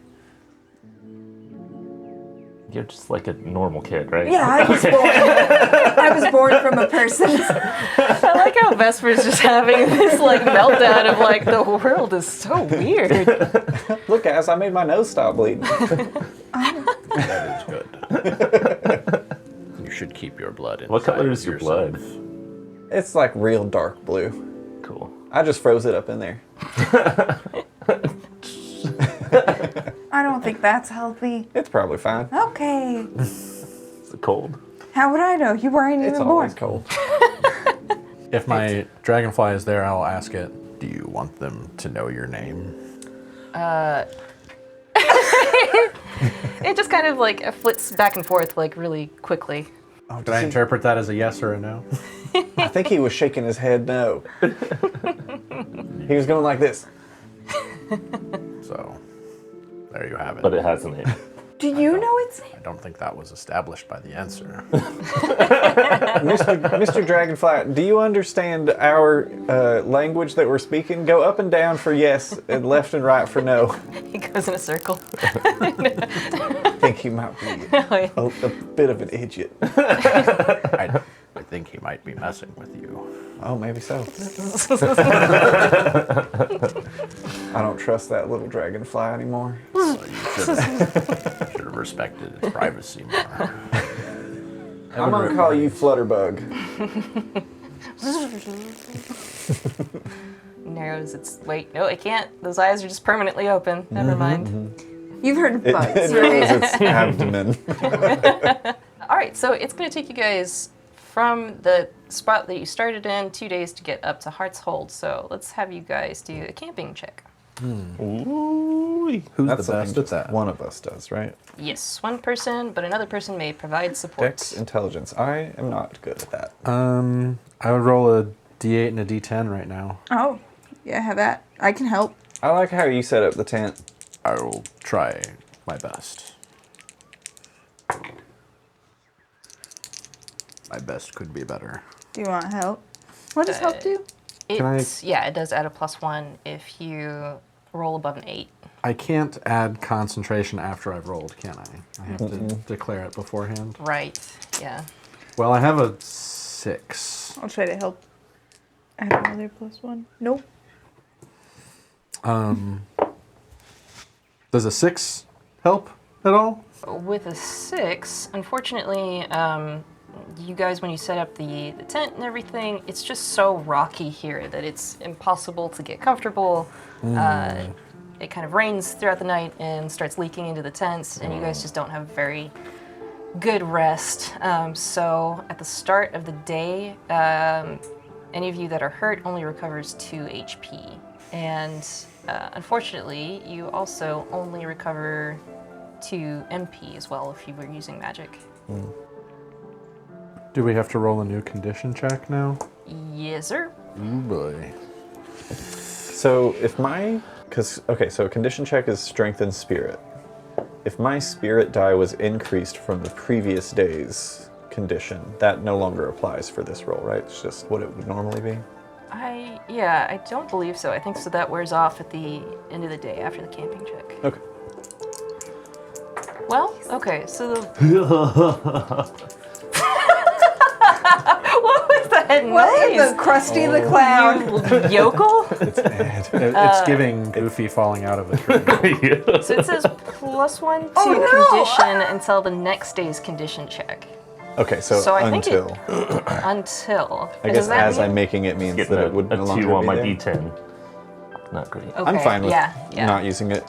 You're just like a normal kid, right? Yeah, I was born. I was born from a person. I like how Vesper's just having this like meltdown of like the world is so weird. Look, guys, I made my nose stop bleeding. That is good. You should keep your blood inside. What color is your yourself. blood? It's like real dark blue. Cool. I just froze it up in there. I don't think that's healthy. It's probably fine. Okay. Is it cold? How would I know? You weren't It's even born. always cold. If my dragonfly is there, I'll ask it. Do you want them to know your name? It just kind of like flits back and forth like really quickly. Oh, Did I interpret that as a yes or a no? I think he was shaking his head no. He was going like this. So, there you have it. But it has a name. Do you know its name? I don't think that was established by the answer. Mr. Dragonfly, do you understand our language that we're speaking? Go up and down for yes, and left and right for no. He goes in a circle. I think he might be a bit of an idiot. I think he might be messing with you. Oh, maybe so. I don't trust that little dragonfly anymore. So you should have respected its privacy more. I'm gonna call you Flutterbug. Narrows its... Wait, no, it can't. Those eyes are just permanently open. Never mind. You've heard of It bugs, knows right? its abdomen. All right, so it's going to take you guys from the spot that you started in 2 days to get up to Hartshold. So let's have you guys do a camping check. Ooh. Who's That's the best something at that? one of us does, right? Yes, one person, but another person may provide support. Dex intelligence. I am not good at that. I would roll a D8 and a D10 right now. Oh, yeah, have that. I can help. I like how you set up the tent. I will try my best. My best could be better. Do you want help? What does help do? Yeah, it does add a +1 if you roll above an 8. I can't add concentration after I've rolled, can I? I have to declare it beforehand. Right, yeah. Well, I have a 6. I'll try to help. Add another +1. Nope. Does a 6 help at all? With a 6, unfortunately, you guys, when you set up the tent and everything, it's just so rocky here that it's impossible to get comfortable. It kind of rains throughout the night and starts leaking into the tents, and you guys just don't have very good rest. So at the start of the day, any of you that are hurt only recovers 2 HP. And unfortunately, you also only recover 2 MP as well if you were using magic. Do we have to roll a new condition check now? Yes, sir. Oh boy. So if my... so a condition check is strength and spirit. If my spirit die was increased from the previous day's condition, that no longer applies for this roll, right? It's just what it would normally be? I don't believe so. I think so that wears off at the end of the day after the camping check. Okay. Well, okay, so the... What was that noise? The Krusty the Clown. You yokel? It's giving Goofy falling out of a tree. So it says +1 to condition until the next day's condition check. Okay, so I think until. Until. I guess as I'm making it means Getting that it would a no 2 longer on be my there. D10. Not great. Okay, I'm fine with yeah. not using it.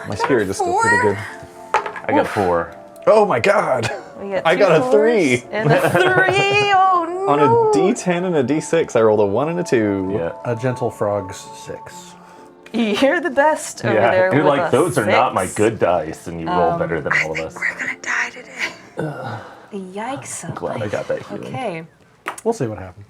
My spirit is still pretty good. I got 4. Oh my god! I got a 3! And a 3! Oh no! On a D10 and a D6, I rolled a 1 and a 2. Yeah. A gentle frog's 6. You're the best over there. You're with like, a those are not my 6. good dice, and you roll better than all of us. We're gonna die today. Yikes. Glad I got that feeling. Okay. We'll see what happens.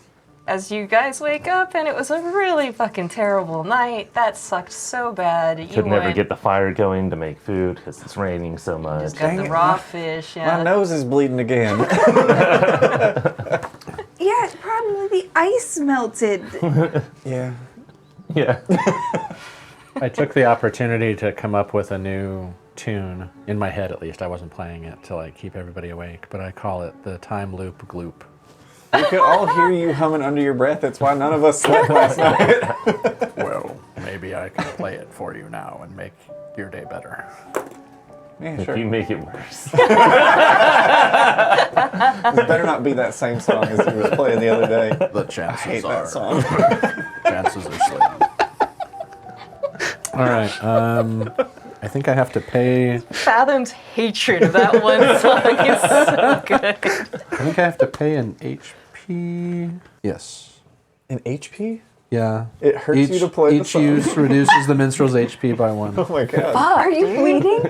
As you guys wake up, and it was a really fucking terrible night. That sucked so bad. Could never get the fire going to make food because it's raining so much. Just got Dang the it. raw fish, My yeah. nose is bleeding again. Yeah, probably the ice melted. Yeah. Yeah. I took the opportunity to come up with a new tune, in my head at least. I wasn't playing it to like keep everybody awake, but I call it the Time Loop Gloop. We could all hear you humming under your breath. That's why none of us slept last night. Well, maybe I can play it for you now and make your day better. Yeah, If sure. you make it worse. This better not be that same song as you was playing the other day. The I chances hate are that song. chances are slim. All right. I think I have to pay. Fathom's hatred of that one song is so good. I think I have to pay an HP HP. Yes. In HP? Yeah. It hurts you to play the Each song. use reduces the minstrel's HP by 1. Oh my god. Are you bleeding?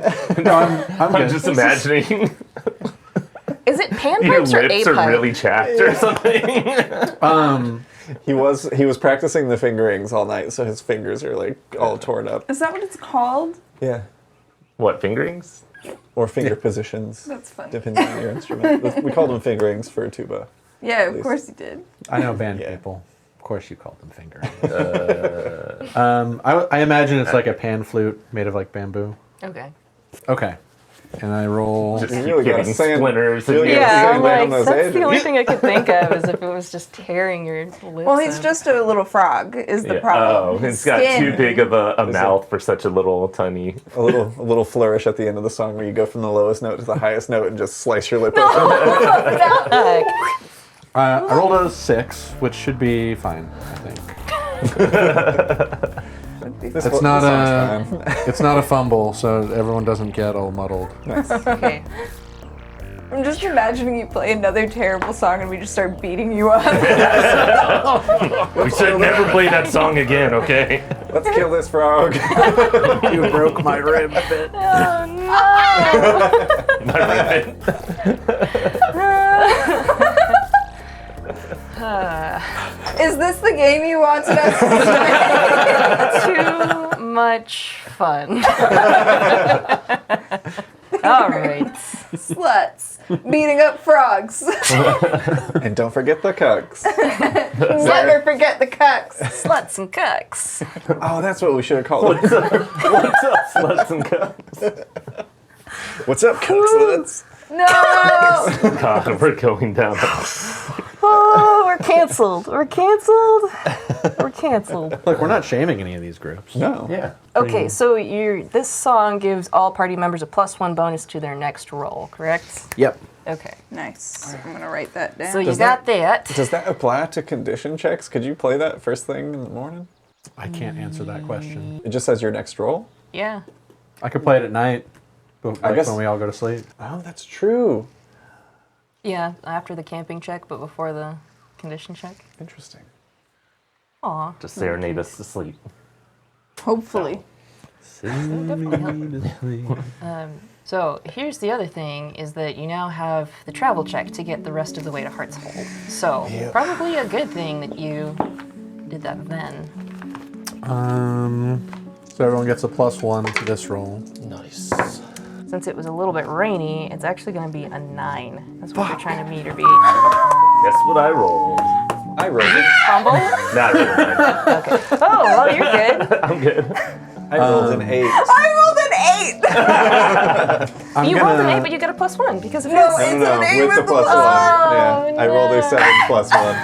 No, I'm I'm good. just imagining Is it your panpipes or lips a are pipe? really chapped or something. He was practicing the fingerings all night, so his fingers are like all torn up. Is that what it's called? Yeah. What, fingerings? Or finger positions, That's funny. depending on your instrument. We called them fingerings for tuba. Yeah, of least. course you did. I know band Yeah. people. Of course you called them finger. I imagine it's like a pan flute made of like bamboo. Okay. Okay. And I roll. Just You keep really gotta getting sand- splinters. you really and gotta Yeah, sand I'm down like, those that's edges. the only thing I could think of is if it was just tearing your lips. Well, he's up. just a little frog, is the Yeah. problem. Oh, it's got too big of a mouth for such a little tiny. A little flourish at the end of the song where you go from the lowest note to the highest note and just slice your lip open. Heck. I rolled a 6, which should be fine, I think. This It's one- not this a song's fine. it's not a fumble, so everyone doesn't get all muddled. Okay. I'm just imagining you play another terrible song and we just start beating you up. We should never play that song again, okay? Let's kill this frog. You broke my rib bit. Oh no! My ribbon. Is this the game you wanted us to Too much fun. All right. Sluts beating up frogs. And don't forget the cucks. Never forget the cucks. Sluts and cucks. Oh, that's what we should have called it. What's up, sluts and cucks? What's up, cuck sluts? No! God, we're going down. Oh, we're canceled. We're canceled. We're canceled. Look, we're not shaming any of these groups. No. Yeah. Okay, so this song gives all party members a +1 bonus to their next roll, correct? Yep. Okay. Nice. I'm gonna write that down. So you Does got that. Does that apply to condition checks? Could you play that first thing in the morning? I can't answer that question. It just says your next roll? Yeah. I could play it at night, but like guess- when we all go to sleep. Oh, that's true. Yeah, after the camping check, but before the condition check. Interesting. Aw. Just serenade us to sleep. Hopefully. So here's the other thing, is that you now have the travel check to get the rest of the way to Hartshold. So probably a good thing that you did that then. So everyone gets a +1 to this roll. Nice. Since it was a little bit rainy, it's actually going to be a 9. That's what you're trying to meet or beat. Guess what I rolled? I rolled it. Fumble? Not really. Oh, well, you're good. I'm good. I rolled an 8. I rolled an 8! You rolled an 8, but you got a +1 because of No, his. it's No, an 8 with the +1. Oh, Yeah, I rolled a 7 +1.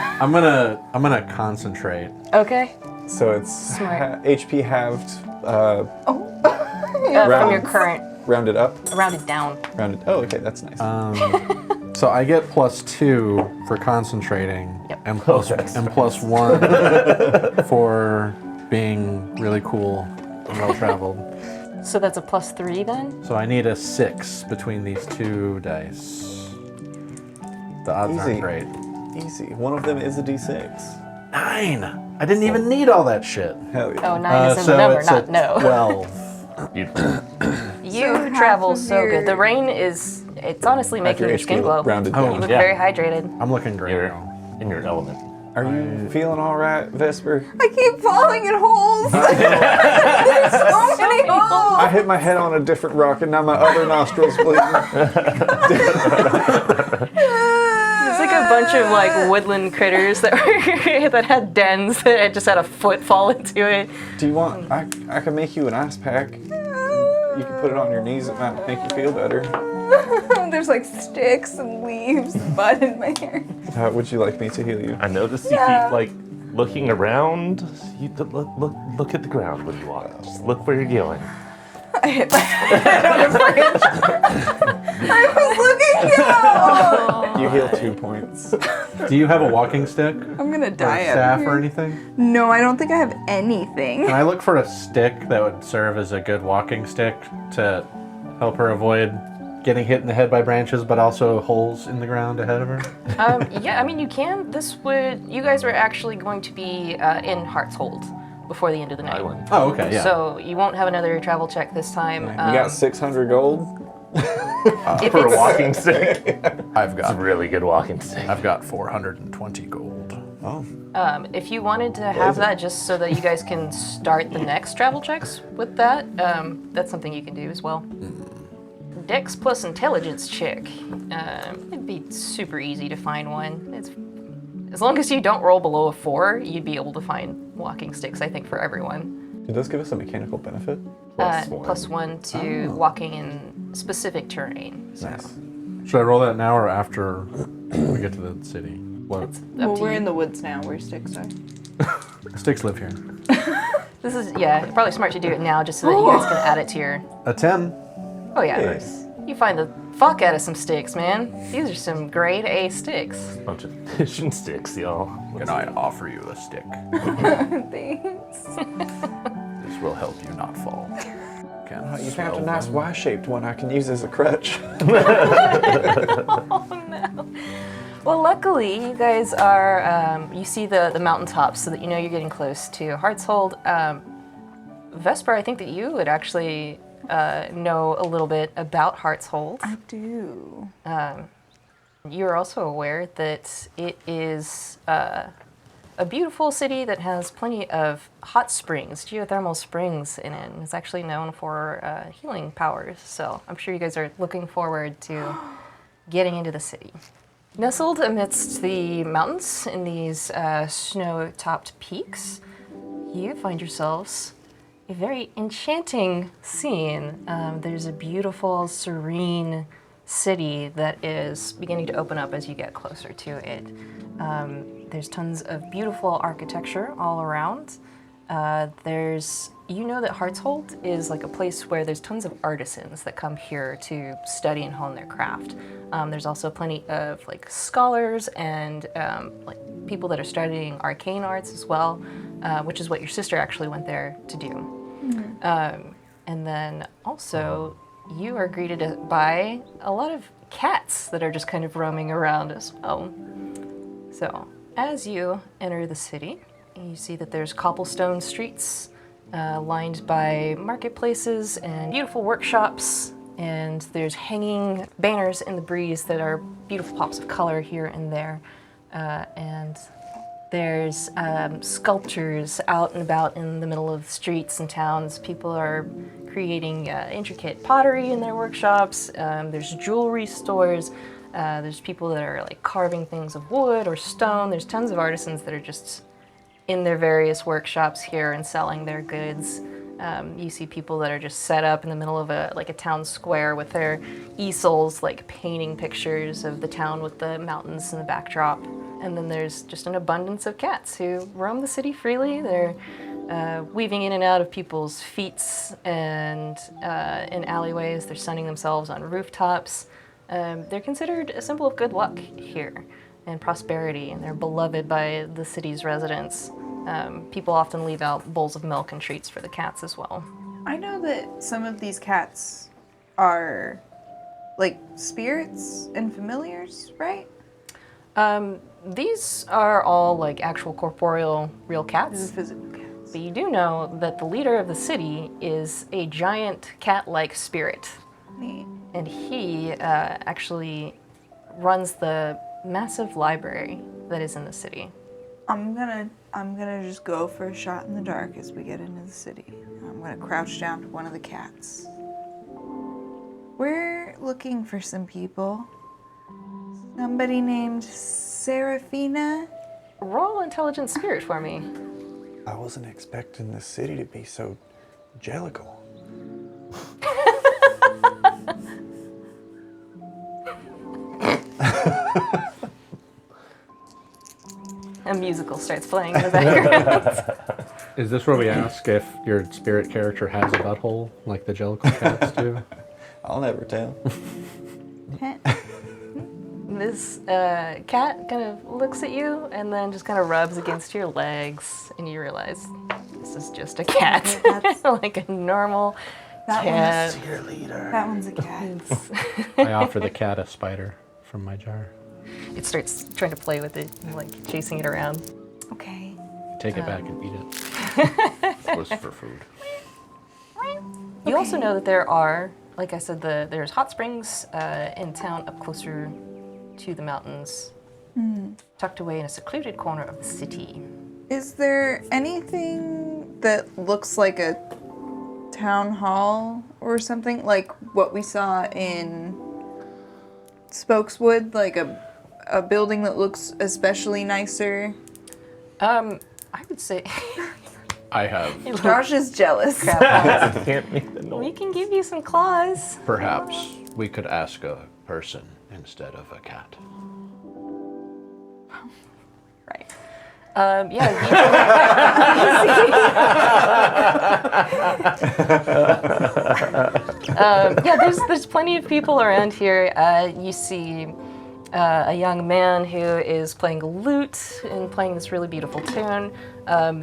I'm gonna concentrate. Okay. So it's Smart. HP halved, From your current, rounded up, rounded down. rounded. Oh, okay, that's nice. So I get +2 for concentrating, Yep. and +1 for being really cool and well traveled. So that's a +3 then? So I need a 6 between these two dice. The odds Easy. aren't great. Easy. One of them is a D6. 9. I didn't even need all that shit. Hell yeah. Oh, 9 is in the number, it's not a no. 12. Beautiful. You half travel of so your- good. The rain is, it's honestly making your skin glow. rounded Oh. You down. look Yeah. very hydrated. I'm looking great You're now. in your element. Are you feeling all right, Vesper? I keep falling in holes. There's so many holes. I hit my head on a different rock and now my other nostril's bleeding. It's like a bunch of like woodland critters that were, that had dens that just had a foot fall into it. Do you want? I can make you an ice pack. You can put it on your knees. It might make you feel better. There's like sticks and leaves and mud in my hair. Would you like me to heal you? I noticed you keep like looking around. You look at the ground when you walk. Just look where you're going. I hit my head on a branch. I was looking down. You heal 2 points. Do you have a walking stick? I'm gonna Or die a out staff here. or anything? No, I don't think I have anything. Can I look for a stick that would serve as a good walking stick to help her avoid getting hit in the head by branches, but also holes in the ground ahead of her? Yeah, I mean, you can. You guys are actually going to be in Hartshold before the end of the night. I went. Oh, okay, yeah. So you won't have another travel check this time. You got 600 gold? If For a it's- walking stick. I've It's a got really good walking stick. I've got 420 gold. Oh. If you wanted to have that just so that you guys can start the next travel checks with that, that's something you can do as well. Dex plus intelligence check. It'd be super easy to find one. As long as you don't roll below a 4, you'd be able to find walking sticks, I think, for everyone. Did this give us a mechanical benefit? Plus one to walking in specific terrain. So Nice. Should I roll that now or after we get to the city? What? Well, we're in the woods now where sticks are. Sticks live here. this is, probably smart to do it now just so that you guys can add it to your... A 10. Oh yeah. Nice. You find the fuck out of some sticks, man. These are some grade A sticks. Bunch of fishing sticks, y'all. Can I offer you a stick? Thanks. This will help you not fall. Can You found a nice Y-shaped one I can use as a crutch. Well, luckily, you guys are, you see the mountaintops so that you know you're getting close to Hartshold. Vesper, I think that you would actually know a little bit about Hartshold. I do. You're also aware that it is a beautiful city that has plenty of hot springs, geothermal springs in it, and it's actually known for healing powers. So I'm sure you guys are looking forward to getting into the city. Nestled amidst the mountains in these snow-topped peaks, you find yourselves a very enchanting scene. There's a beautiful, serene city that is beginning to open up as you get closer to it. There's tons of beautiful architecture all around. You know that Hartshold is like a place where there's tons of artisans that come here to study and hone their craft. There's also plenty of like scholars and like people that are studying arcane arts as well, which is what your sister actually went there to do. Mm-hmm. And then also you are greeted by a lot of cats that are just kind of roaming around as well. So as you enter the city, you see that there's cobblestone streets lined by marketplaces and beautiful workshops, and there's hanging banners in the breeze that are beautiful pops of color here and there, and there's sculptures out and about in the middle of the streets and towns. People are creating intricate pottery in their workshops. There's jewelry stores. There's people that are like carving things of wood or stone. There's tons of artisans that are just in their various workshops here and selling their goods. You see people that are just set up in the middle of a town square with their easels, like painting pictures of the town with the mountains in the backdrop. And then there's just an abundance of cats who roam the city freely. They're weaving in and out of people's feet and in alleyways. They're sunning themselves on rooftops. They're considered a symbol of good luck here and prosperity, and they're beloved by the city's residents. People often leave out bowls of milk and treats for the cats as well. I know that some of these cats are like spirits and familiars, right? These are all like actual corporeal real These cats. are physical cats. But you do know that the leader of the city is a giant cat-like spirit. Neat. And he actually runs the massive library that is in the city. I'm gonna just go for a shot in the dark as we get into the city. I'm gonna crouch down to one of the cats. We're looking for some people. Somebody named Serafina. Roll intelligent spirit for me. I wasn't expecting the city to be so jellical. A musical starts playing in the background. Is this where we ask if your spirit character has a butthole, like the Jellicle cats do? I'll never tell. This cat kind of looks at you and then just kind of rubs against your legs, and you realize this is just a cat. Like a normal That Cat. that one's a cat. I offer the cat a spider from my jar. It starts trying to play with it, and, like chasing it around. Okay. Take it back and eat it. It was for food. You also know that there are, like I said, there's hot springs in town up closer to the mountains, tucked away in a secluded corner of the city. Is there anything that looks like a town hall or something? Like what we saw in Spokeswood? Like a building that looks especially nicer? I would say I have Josh is jealous. Can't make the noise. we can give you some claws. perhaps we could ask a person instead of a cat. Right. Yeah. Yeah, there's plenty of people around here. You see a young man who is playing a lute and playing this really beautiful tune.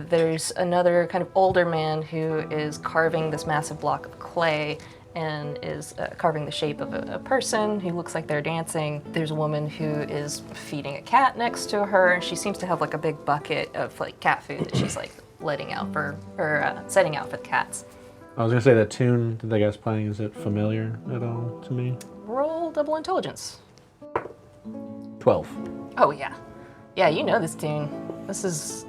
There's another kind of older man who is carving this massive block of clay and is carving the shape of a person who looks like they're dancing. There's a woman who is feeding a cat next to her. She seems to have like a big bucket of like cat food that she's like letting out for, or setting out for the cats. I was gonna say that tune that the guy's playing, is it familiar at all to me? Roll double intelligence. 12. Oh yeah. Yeah, you know this tune. This is,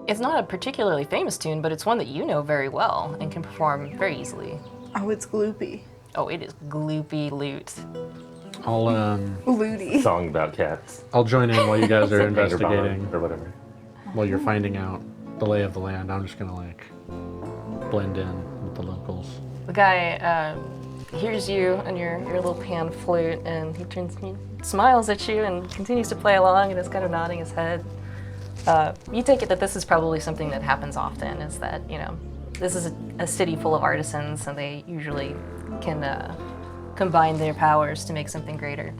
it's not a particularly famous tune, but it's one that you know very well and can perform very easily. Oh, it's gloopy. Oh, it is gloopy lute. I'll Looty. Song about cats. I'll join in while you guys are Anger investigating. bond or whatever. While you're finding out the lay of the land, I'm just gonna like blend in with the locals. The guy hears you and your little pan flute, and he smiles at you and continues to play along and is kind of nodding his head. You take it that this is probably something that happens often, is that, you know, this is a city full of artisans and they usually can combine their powers to make something greater.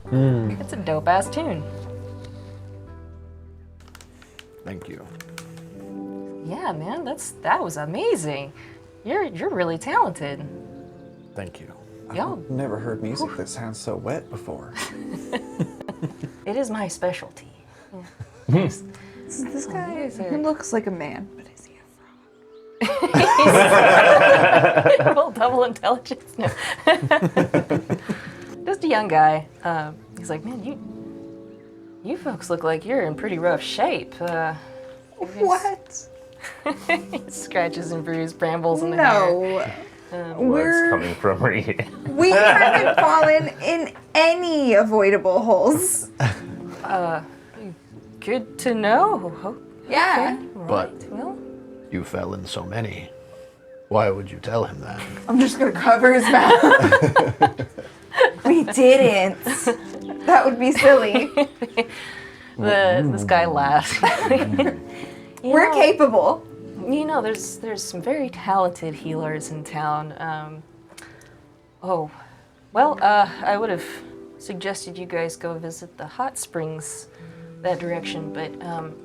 It's a dope-ass tune. Thank you. Yeah, man, that was amazing. You're really talented. Thank you. Y'all, I've never heard music that sounds so wet before. it is my specialty. This guy, he looks like a man, but is he a frog? Well, double intelligence. No. Just a young guy. He's like, man, you folks look like you're in pretty rough shape. What? He scratches and bruises brambles in the hair. No. Blood's coming from Reed. We haven't fallen in any avoidable holes. Good to know. Yeah. But Well, you fell in so many. Why would you tell him that? I'm just gonna cover his mouth. We didn't. That would be silly. this guy laughs. We're capable. You know, there's some very talented healers in town. I would have suggested you guys go visit the hot springs that direction, but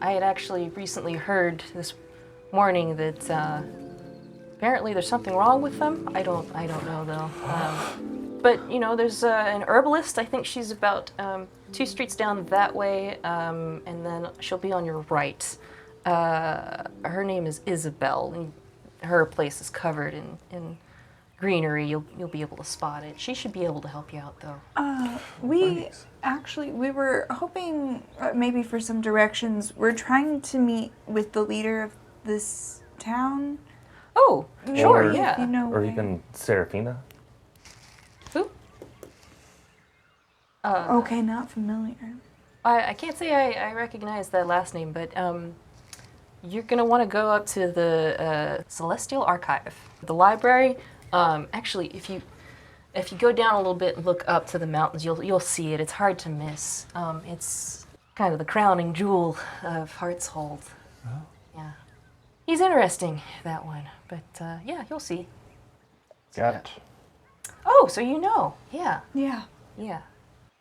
I had actually recently heard this morning that apparently there's something wrong with them. I don't know though. But you know, there's an herbalist. I think she's about 2 streets down that way, and then she'll be on your right. Her name is Isabel, and her place is covered in greenery. You'll be able to spot it. She should be able to help you out, though. We were hoping maybe for some directions. We're trying to meet with the leader of this town. Oh, sure, Or- yeah. You know Or where. even Serafina. Who? Okay, not familiar. I can't say I recognize that last name, but you're gonna want to go up to the Celestial Archive, the library. Actually, if you go down a little bit and look up to the mountains, you'll see it. It's hard to miss. It's kind of the crowning jewel of Hartshold. Oh. Yeah, he's interesting, that one. But yeah, you'll see. Got it. Oh, so you know? Yeah, Yeah. yeah,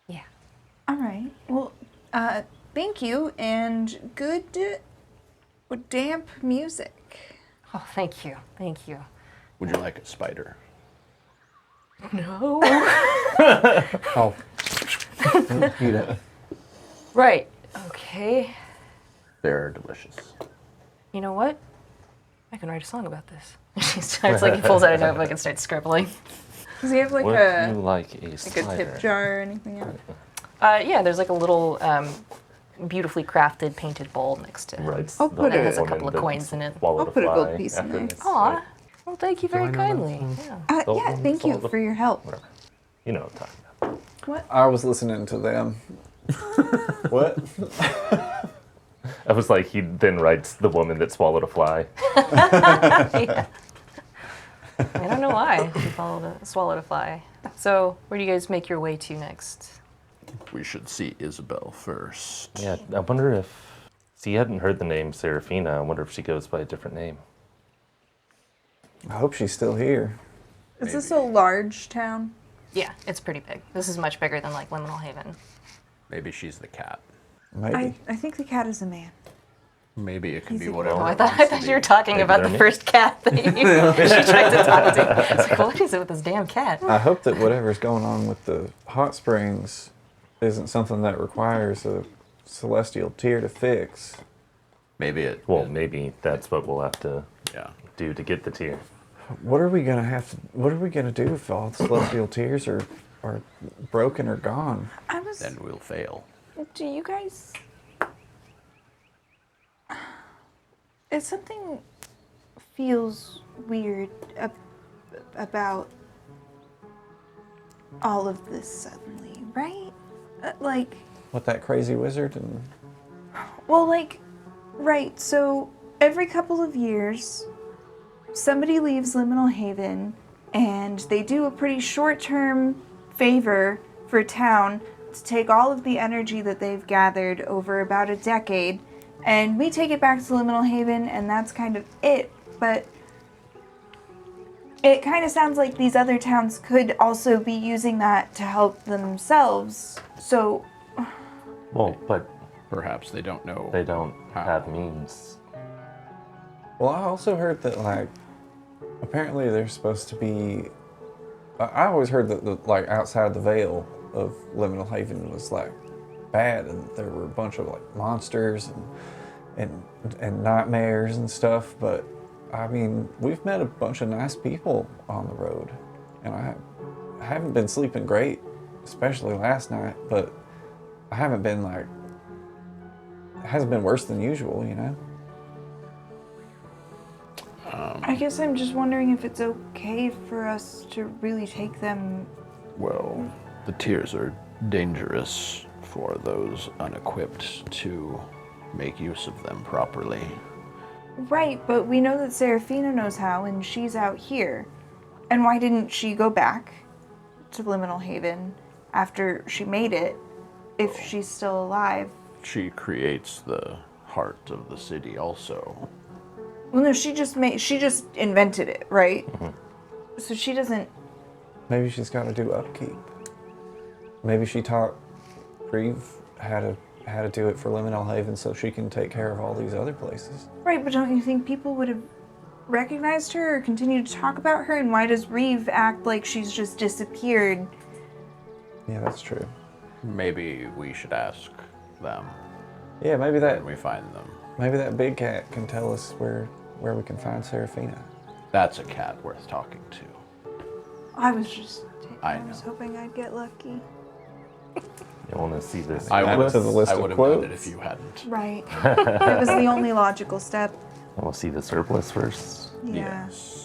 yeah. All right. Well, thank you, and good damp music. Oh, thank you, thank you. Would you like a spider? No. Oh, Eat it. Right. Okay. They're delicious. You know what? I can write a song about this. She starts he pulls out a notebook and starts scribbling. Does he have like Would a you like a like spider? a tip jar or anything else? Yeah, there's like a little beautifully crafted painted bowl next to it. Right. I'll put That it- has a woman couple of that coins in it. swallowed I'll put a gold fly piece in after there. this, Aw. right? Well, thank you very I know that kindly. song? Yeah. Gold Yeah, one thank you swallowed for your help. Whatever. You know what I'm talking about. I was listening to them. What? I was like, he then writes the woman that swallowed a fly. Yeah. I don't know why he swallowed a fly. So, where do you guys make your way to next? We should see Isabel first. Yeah, I wonder if... See, you hadn't heard the name Serafina. I wonder if she goes by a different name. I hope she's still here. Is this a large town? Yeah, it's pretty big. This is much bigger than like Liminal Haven. Maybe she's the cat. Maybe. I think the cat is a man. Maybe it can He's be a- whatever. Oh, I it thought wants to you were be. talking Maybe about they're the me. first cat that she tried to talk to. It's like, what is it with this damn cat? I hope that whatever's going on with the hot springs isn't something that requires a celestial tear to fix. Maybe it. Well, maybe that's what we'll have to Yeah. do to get the tear. What are we gonna do if all the celestial tears are broken or gone? I was. Then we'll fail. Do you guys? If something feels weird about all of this suddenly, right? Like, What, that crazy wizard? And well, like, right. So every couple of years, somebody leaves Liminal Haven, and they do a pretty short-term favor for town to take all of the energy that they've gathered over about a decade, and we take it back to Liminal Haven, and that's kind of it. But it kind of sounds like these other towns could also be using that to help themselves. So, Well, but Perhaps they don't know. they don't How? have means. well, I also heard that like apparently there's supposed to be. I always heard that the like outside the veil of Liminal Haven was like bad, and there were a bunch of like monsters and nightmares and stuff. But I mean, we've met a bunch of nice people on the road, and I haven't been sleeping great, especially last night. But I haven't been like. It hasn't been worse than usual, you know. I guess I'm just wondering if it's okay for us to really take them. Well, the tears are dangerous for those unequipped to make use of them properly. Right, but we know that Serafina knows how, and she's out here. And why didn't she go back to Liminal Haven after she made it, if she's still alive? She creates the heart of the city also. Well, no, she just invented it, right? So she doesn't. Maybe she's got to do upkeep. Maybe she taught Reeve how to do it for Liminal Haven so she can take care of all these other places. Right, but don't you think people would have recognized her or continued to talk about her? And why does Reeve act like she's just disappeared? Yeah, that's true. Maybe we should ask them Yeah, maybe that when we find them. big cat can tell us where we can find Serafina. That's a cat worth talking to. I was just. I was know. hoping I'd get lucky. You want to see this? I Add would it to the list I of would have done it quotes. if you hadn't. Right. It was the only logical step. I want to see the surplus first. Yeah. Yes.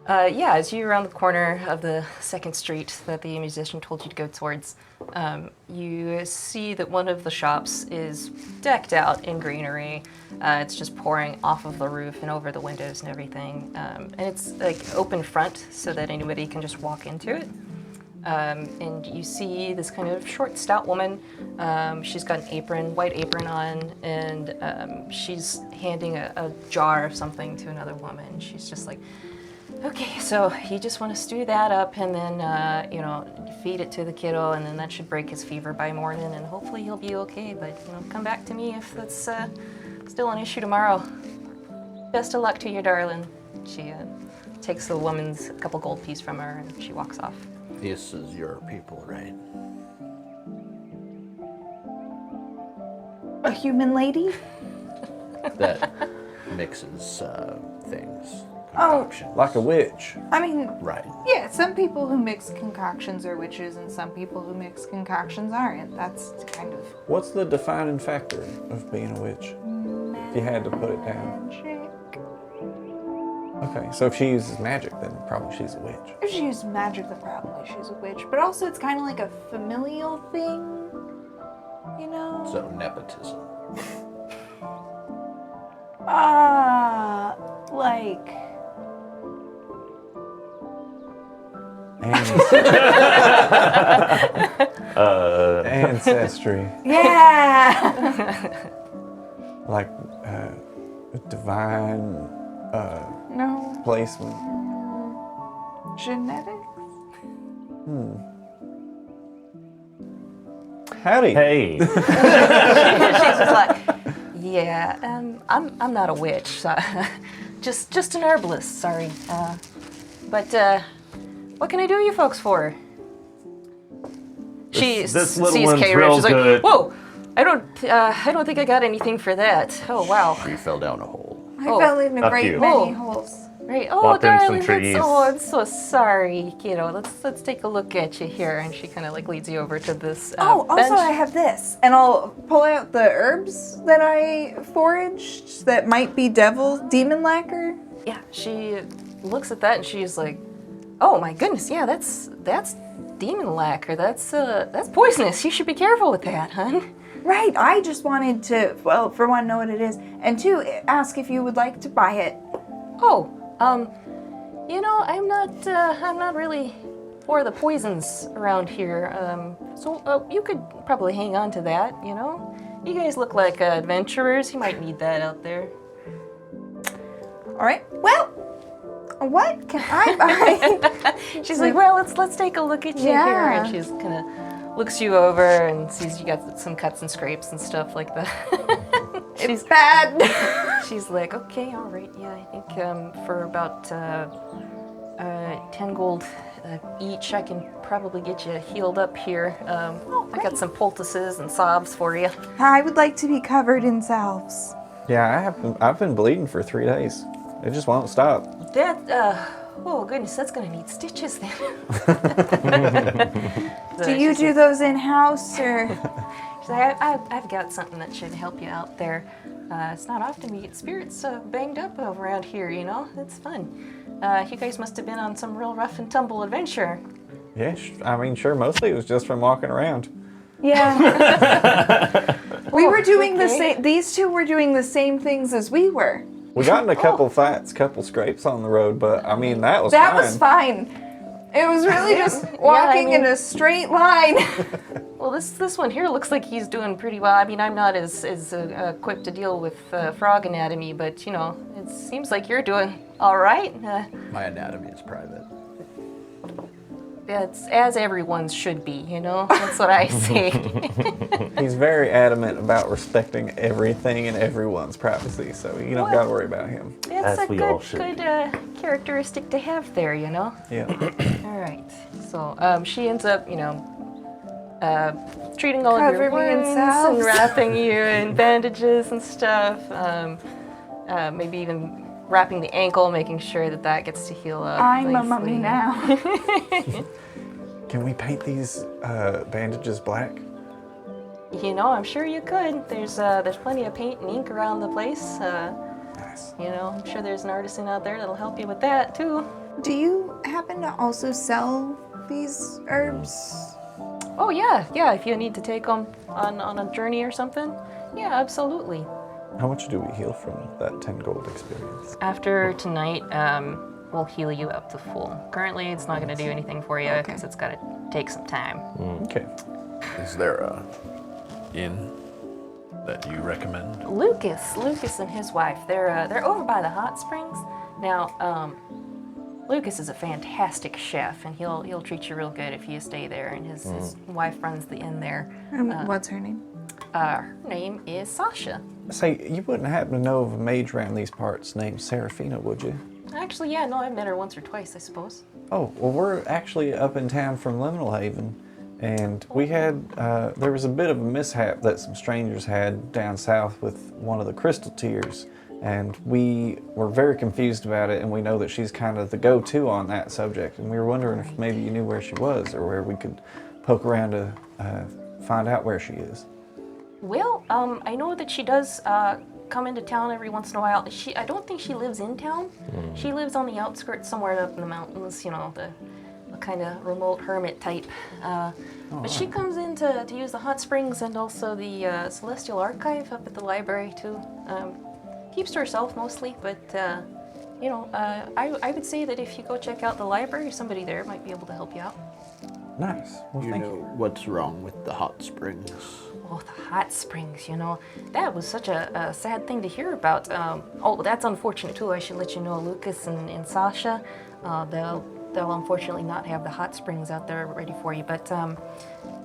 Yeah, as you round the corner of the second street that the musician told you to go towards, you see that one of the shops is decked out in greenery. It's just pouring off of the roof and over the windows and everything. And it's like open front so that anybody can just walk into it. And you see this kind of short, stout woman. She's got an apron, white apron on, and she's handing a jar of something to another woman. She's just like, okay, so you just want to stew that up and then, feed it to the kiddo, and then that should break his fever by morning, and hopefully he'll be okay. But, come back to me if that's still an issue tomorrow. Best of luck to you, darling. She takes the woman's couple gold piece from her, and she walks off. This is your people, right? A human lady? That mixes things. Oh. Concoctions. Like a witch. I mean, Right. yeah, some people who mix concoctions are witches, and some people who mix concoctions aren't. That's kind of What's the defining factor of being a witch? If you had to put it down. magic. Okay, so if she uses magic, then probably she's a witch. If she uses magic, then probably she's a witch. But also, it's kind of like a familial thing, you know? So nepotism. Like... Ancestry. Yeah! Like divine No. placement. Genetics? Howdy. Hey, She's just like, yeah, I'm not a witch, so just an herbalist. Sorry, but what can I do you folks for? She this little sees one's K. real She's like, good. whoa, I don't think I got anything for that. Oh wow. She fell down a hole. I Oh, fell in a a great few. many Oh. holes. Right. Oh, Walked in some darling, trees. I'm so sorry. Let's take a look at you here. And she kind of like leads you over to this Oh, also bench. I have this. And I'll pull out the herbs that I foraged that might be demon lacquer. Yeah, she looks at that and she's like, "Oh my goodness, yeah, that's demon lacquer. That's poisonous. You should be careful with that, hun." Right, I just wanted to, well, for one, know what it is, and two, ask if you would like to buy it. Oh, I'm not really for the poisons around here. So you could probably hang on to that. You guys look like adventurers. You might need that out there. All right, well, what can I buy? She's like, well, let's take a look at you here, Yeah. and she's kind of looks you over and sees you got some cuts and scrapes and stuff like that. It's bad. She's like, okay, all right, yeah, I think for about 10 gold each, I can probably get you healed up here. I got some poultices and salves for you. I would like to be covered in salves. Yeah, I've been bleeding for 3 days. It just won't stop. That, oh goodness, that's gonna need stitches then. Do you do those in-house, or? She's like, I've got something that should help you out there. It's not often we get spirits banged up around here, It's fun. You guys must have been on some real rough and tumble adventure. Yeah, I mean, sure, mostly it was just from walking around. Yeah. We were doing the okay. same, these two were doing the same things as we were. We got in a couple fights, couple scrapes on the road, but I mean, that was That fine. was fine. It was really just walking in a straight line. Well, this one here looks like he's doing pretty well. I mean, I'm not as equipped to deal with frog anatomy, but it seems like you're doing all right. My anatomy is private. It's as everyone's should be, That's what I say. He's very adamant about respecting everything and everyone's privacy, so you don't got to worry about him. It's As a we all good should. characteristic to have there, Yeah. All right. So she ends up, treating all of your Cover me in wounds salves. and wrapping you in bandages and stuff. Maybe even wrapping the ankle, making sure that gets to heal up. I'm a nicely. mummy now. Can we paint these bandages black? I'm sure you could. There's plenty of paint and ink around the place. Nice. I'm sure there's an artisan out there that'll help you with that too. Do you happen to also sell these herbs? Oh yeah. If you need to take them on a journey or something, yeah, absolutely. How much do we heal from that 10 gold experience? After tonight, we'll heal you up to full. Currently, it's not going to do anything for you because it's got to take some time. Okay. Is there a inn that you recommend? Lucas and his wife, they're over by the hot springs. Now, Lucas is a fantastic chef, and he'll treat you real good if you stay there. And his wife runs the inn there. What's her name? Her name is Sasha. Say, you wouldn't happen to know of a mage around these parts named Serafina, would you? Actually, yeah, no, I've met her once or twice, I suppose. Oh, well, we're actually up in town from Liminal Haven, and we had, there was a bit of a mishap that some strangers had down south with one of the crystal tiers, and we were very confused about it, and we know that she's kind of the go-to on that subject, and we were wondering if maybe you knew where she was, or where we could poke around to find out where she is. Well, I know that she does come into town every once in a while. I don't think she lives in town. She lives on the outskirts somewhere up in the mountains, you know, the kind of remote hermit type. But she comes in to use the hot springs and also the Celestial Archive up at the library too. Keeps to herself mostly, but you know, I would say that if you go check out the library, somebody there might be able to help you out. Nice. Well, You thank know you. what's wrong with the hot springs? Oh, the hot springs, you know. That was such a sad thing to hear about. Oh, that's unfortunate too. I should let you know, Lucas and Sasha, they'll unfortunately not have the hot springs out there ready for you. But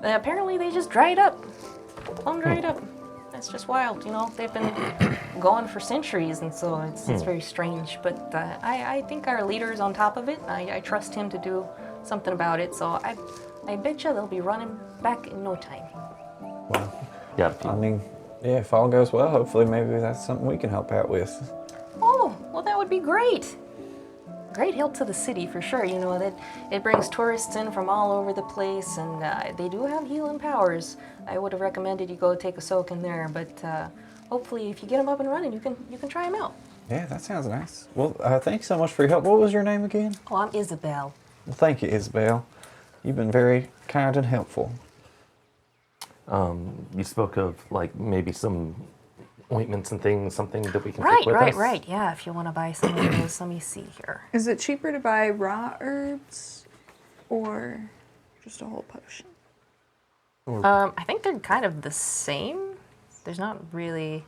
apparently they just dried up. Plumb dried up. That's just wild, you know. They've been going for centuries, and so it's very strange. But I think our leader is on top of it. I trust him to do something about it. So I bet you they'll be running back in no time. Well, Yeah. I mean, yeah, if all goes well, hopefully maybe that's something we can help out with. Oh, well, that would be great. Great help to the city for sure. You know that it brings tourists in from all over the place, and they do have healing powers. I would have recommended you go take a soak in there, but hopefully, if you get them up and running, you can try them out. Yeah, that sounds nice. Well, thanks so much for your help. What was your name again? Oh, I'm Isabel. Well, thank you, Isabel. You've been very kind and helpful. You spoke of like maybe some ointments and things, something that we can take with us. Right. Yeah, if you want to buy some of those, let me see here. Is it cheaper to buy raw herbs or just a whole potion? I think they're kind of the same. There's not really.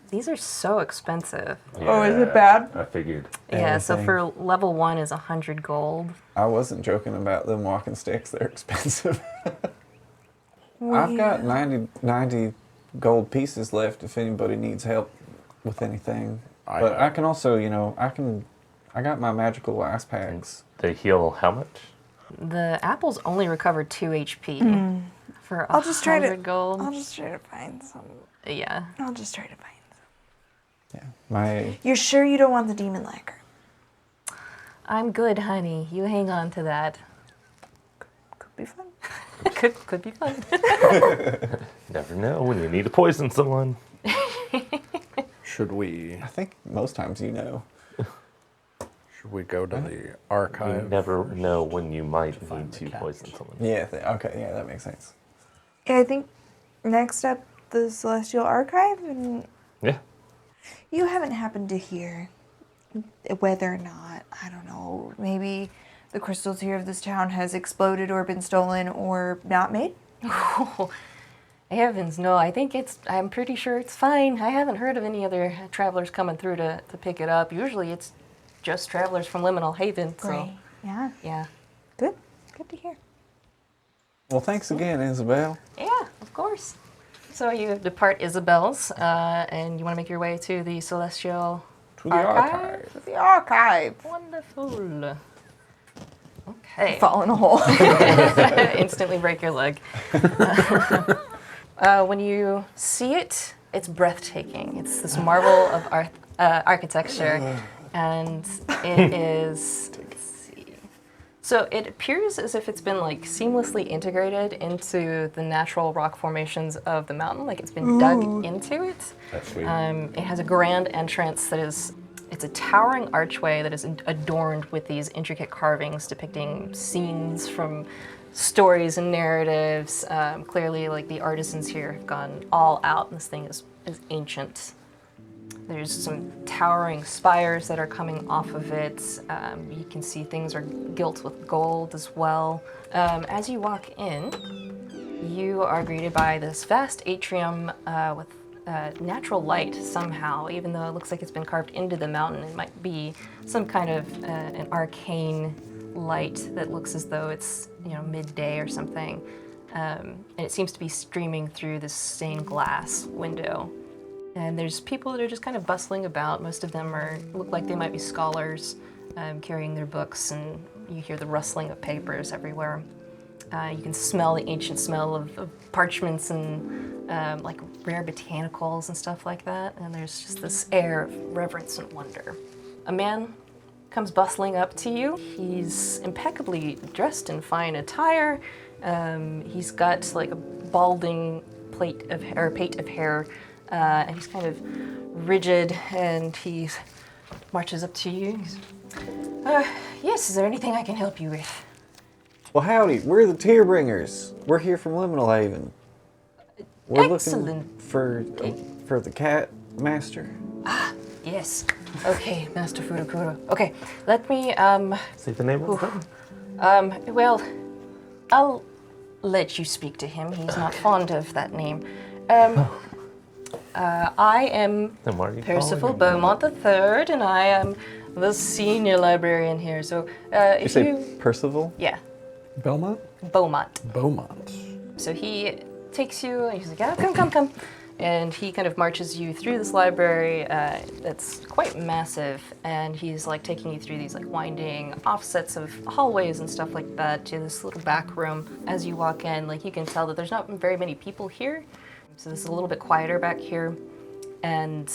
These are so expensive. Oh, is it bad? I figured. Yeah, so Everything. for level 1 is 100 gold. I wasn't joking about them walking sticks. They're expensive. I've got 90 gold pieces left if anybody needs help with anything. But I can also, you know, I got my magical ice packs. They heal how much? The apples only recover 2 HP for 100 gold. I'll just try to find some. Yeah. I'll just try to find some. Yeah. You're sure you don't want the demon lacquer? I'm good, honey. You hang on to that. Could be fun. could be fun. Never know when you need to poison someone. Should we I think most times you know. go to the You archive? never know when you might find need the to cat. poison someone. Yeah, okay, yeah, that makes sense. Yeah, I think next up the Celestial Archive, and Yeah. you haven't happened to hear whether or not, I don't know, maybe the crystal tier of this town has exploded or been stolen or not made? Heavens, no. I'm pretty sure it's fine. I haven't heard of any other travelers coming through to pick it up. Usually it's just travelers from Liminal Haven, so Great. Yeah. yeah. Good. Good to hear. Well, thanks again, Isabel. Yeah, of course. So you depart Isabel's, and you want to make your way to the Celestial To the archive. The archive. Wonderful. Okay. Fall in a hole. Instantly break your leg. When you see it, it's breathtaking. It's this marvel of architecture, and it is. Let's see. So it appears as if it's been like seamlessly integrated into the natural rock formations of the mountain, like it's been dug into it. That's sweet. It has a grand entrance that is. It's a towering archway that is adorned with these intricate carvings depicting scenes from stories and narratives. Clearly, like the artisans here have gone all out, and this thing is ancient. There's some towering spires that are coming off of it. You can see things are gilt with gold as well. As you walk in, you are greeted by this vast atrium with natural light somehow, even though it looks like it's been carved into the mountain. It might be some kind of an arcane light that looks as though it's midday or something. And it seems to be streaming through this stained glass window. And there's people that are just kind of bustling about. Most of them look like they might be scholars. carrying their books, and you hear the rustling of papers everywhere. You can smell the ancient smell of parchments and like rare botanicals and stuff like that, and there's just this air of reverence and wonder. A man comes bustling up to you. He's impeccably dressed in fine attire. He's got like a balding pate of hair, and he's kind of rigid, and he marches up to you. Yes, is there anything I can help you with? Well, howdy. We're the Tear Bringers. We're here from Liminal Haven. We're Excellent. looking for the cat master. Yes. Okay, Master Furukuro. Okay, let me, Say the name of it. well, I'll let you speak to him. He's not fond of that name. I am Then why are you Percival calling him? Beaumont III, and I am the senior librarian here. So, You if say you... Percival? Yeah, Belmont? Beaumont. Beaumont. So he takes you, and he's like, yeah, come. And he kind of marches you through this library that's quite massive, and he's like taking you through these like winding offsets of hallways and stuff like that to this little back room. As you walk in, like you can tell that there's not very many people here, so this is a little bit quieter back here. And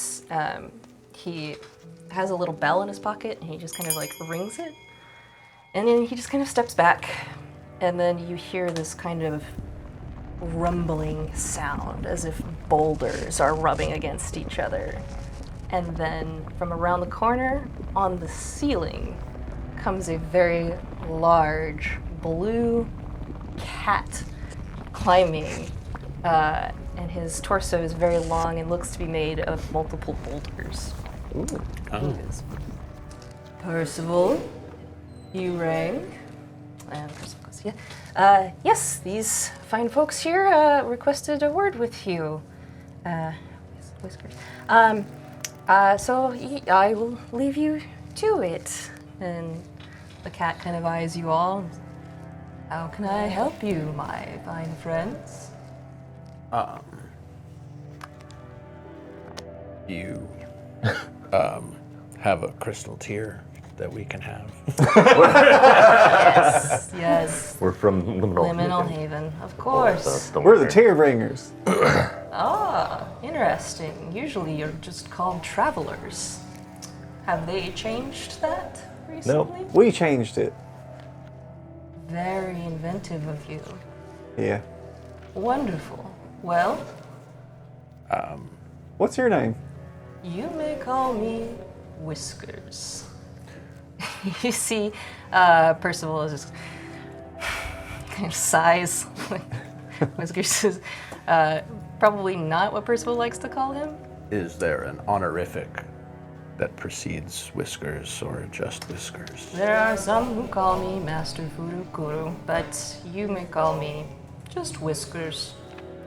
he has a little bell in his pocket, and he just kind of like rings it, and then he just kind of steps back, and then you hear this kind of rumbling sound as if boulders are rubbing against each other. And then from around the corner on the ceiling comes a very large blue cat climbing, and his torso is very long and looks to be made of multiple boulders. Percival, you rang? And Percival goes, yeah. Yes, these fine folks here requested a word with you. Whiskers. So I will leave you to it. And the cat kind of eyes you all. How can I help you, my fine friends? You have a crystal tear that we can have. Yes. We're from Liminal. Liminal Haven, of course. We're the Tear Bringers. Ah, interesting. Usually you're just called travelers. Have they changed that recently? We changed it. Very inventive of you. Yeah. Wonderful. Well, What's your name? you may call me Whiskers. You see, Percival is just kind of sighs. Whiskers is probably not what Percival likes to call him. Is there an honorific that precedes Whiskers or just Whiskers? There are some who call me Master Furukuro, but you may call me just Whiskers.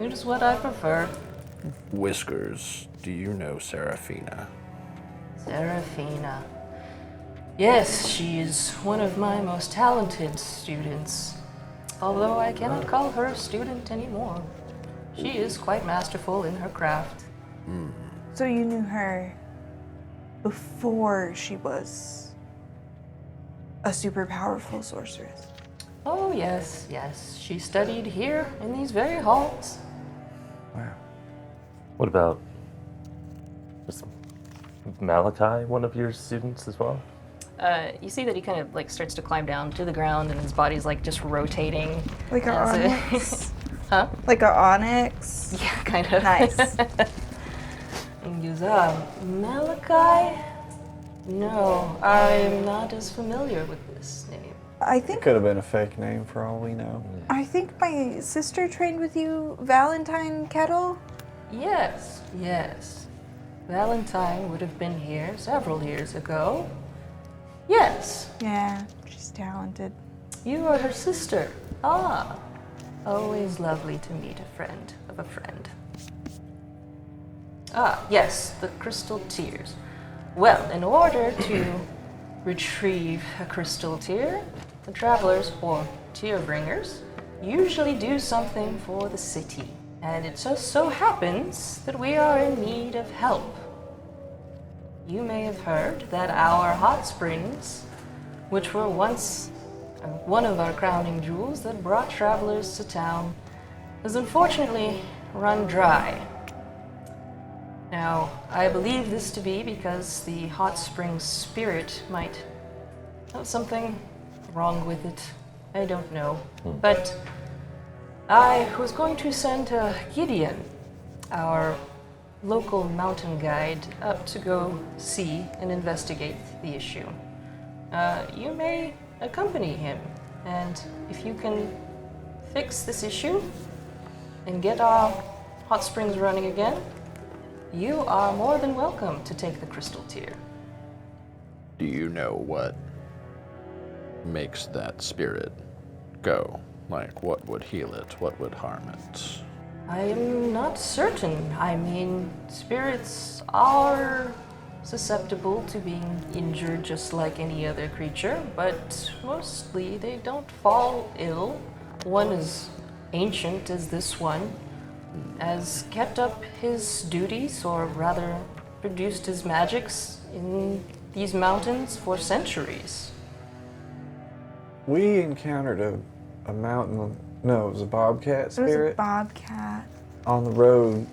It is what I prefer. Whiskers, do you know Seraphina? Seraphina. Yes, she is one of my most talented students. Although I cannot call her a student anymore. She is quite masterful in her craft. So you knew her before she was a super powerful sorceress. Oh, yes. She studied here in these very halls. Wow. What about was Malachi, one of your students as well? You see that he kind of like starts to climb down to the ground, and his body's like just rotating. Like an as it- onyx? Huh? Like an onyx? Yeah, kind of. Nice. And he goes, Malachi? No, I'm not as familiar with this name. I think Could have been a fake name for all we know. my sister trained with you, Valentine Kettle. Yes. Valentine would have been here several years ago. Yes, Yeah, she's talented. you are her sister. Ah, always lovely to meet a friend of a friend. Ah, yes, the crystal tears. Well, in order to retrieve a crystal tear, the travelers, or tear bringers, usually do something for the city. And it just so happens that we are in need of help. You may have heard that our hot springs which were once one of our crowning jewels that brought travelers to town, has unfortunately run dry. Now, I believe this to be because the hot springs spirit might have something wrong with it. I don't know. But I was going to send Gideon, our local mountain guide, up to go see and investigate the issue. You may accompany him, and if you can fix this issue and get our hot springs running again, you are more than welcome to take the crystal tier. Do you know what makes that spirit go? Like, what would heal it? What would harm it? I am not certain. I mean, spirits are susceptible to being injured just like any other creature, but mostly they don't fall ill. One as ancient as this one has kept up his duties, or rather produced his magics in these mountains for centuries. We encountered a mountain, no, it was a bobcat It was spirit a bobcat. on the road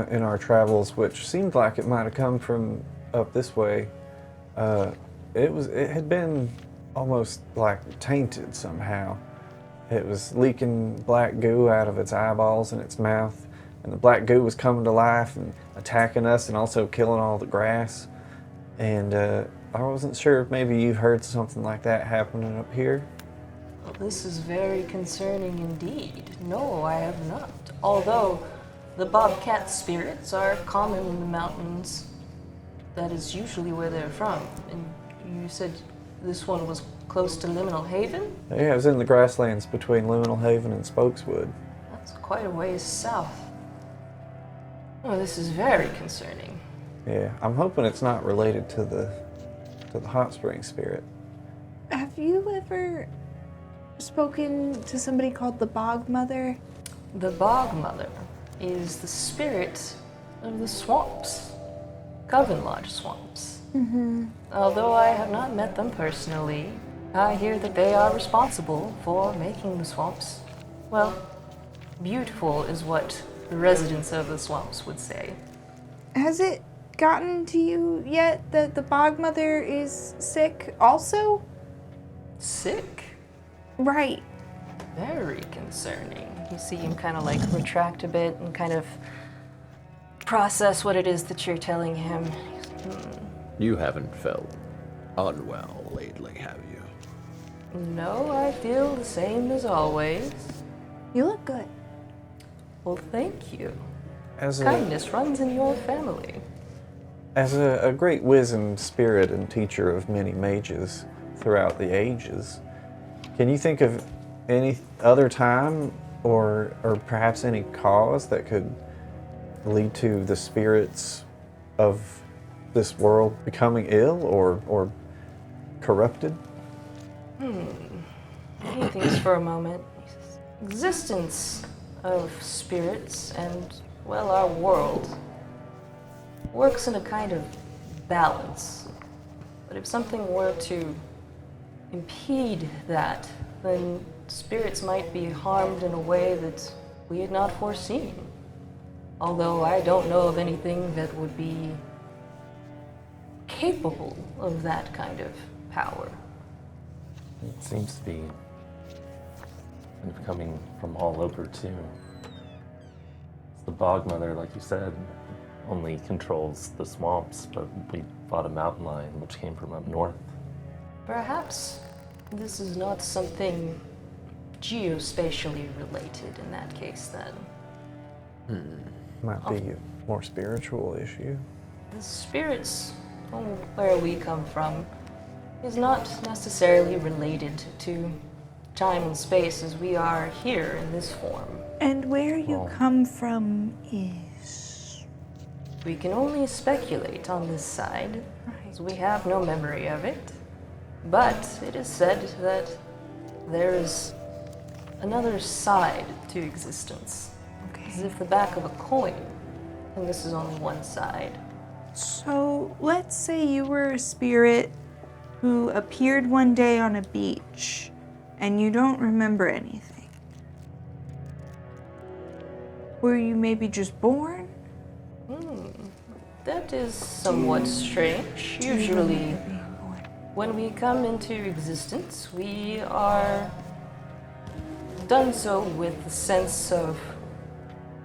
in our travels, which seemed like it might have come from up this way. It had been almost like tainted somehow. It was leaking black goo out of its eyeballs and its mouth, and the black goo was coming to life and attacking us and also killing all the grass. And I wasn't sure if maybe you've heard something like that happening up here. Well, this is very concerning indeed. No, I have not. Although the bobcat spirits are common in the mountains, that is usually where they're from. And you said this one was close to Liminal Haven? Yeah, it was in the grasslands between Liminal Haven and Spokeswood. That's quite a ways south. Oh, this is very concerning. Yeah, I'm hoping it's not related to the hot spring spirit. Have you ever spoken to somebody called the Bog Mother? The Bog Mother is the spirit of the swamps, Coven Lodge swamps. Although I have not met them personally, I hear that they are responsible for making the swamps, well, beautiful is what the residents of the swamps would say. Has it gotten to you yet that the Bog Mother is sick also? Sick? Right. Very concerning. You see him kind of like retract a bit and kind of process what it is that you're telling him. You haven't felt unwell lately, have you? No, I feel the same as always. You look good. Well, thank you. As Kindness runs in your family. As a great wizened spirit and teacher of many mages throughout the ages, can you think of any other time or perhaps any cause that could lead to the spirits of this world becoming ill or corrupted? Anything's for a moment. Existence of spirits and, well, our world works in a kind of balance. But if something were to impede that, then spirits might be harmed in a way that we had not foreseen. Although I don't know of anything that would be capable of that kind of power. It seems to be kind of coming from all over, too. The Bog Mother, like you said, only controls the swamps, but we fought a mountain lion which came from up north. Perhaps this is not something geospatially related in that case, then. Might be a more spiritual issue. The spirits from where we come from is not necessarily related to time and space as we are here in this form. And where you Oh. come from is... We can only speculate on this side, as we have no memory of it. But it is said that there is another side to existence, as Okay. if the back of a coin, and this is only one side. So let's say you were a spirit who appeared one day on a beach, and you don't remember anything. Were you maybe just born? That is somewhat strange. Usually, when we come into existence, we are done so with a sense of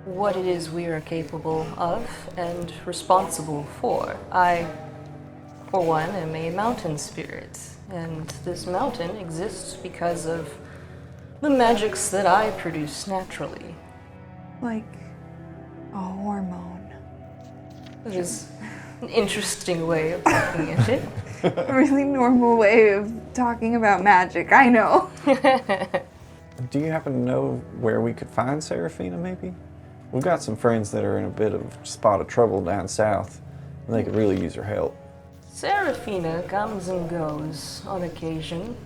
what it is we are capable of and responsible for. I, for one, am a mountain spirit, and this mountain exists because of the magics that I produce naturally. Like a hormone. Which is an interesting way of looking at it. A really normal way of talking about magic, I know. Do you happen to know where we could find Seraphina, maybe? We've got some friends that are in a bit of a spot of trouble down south, and they could really use your help. Seraphina comes and goes on occasion.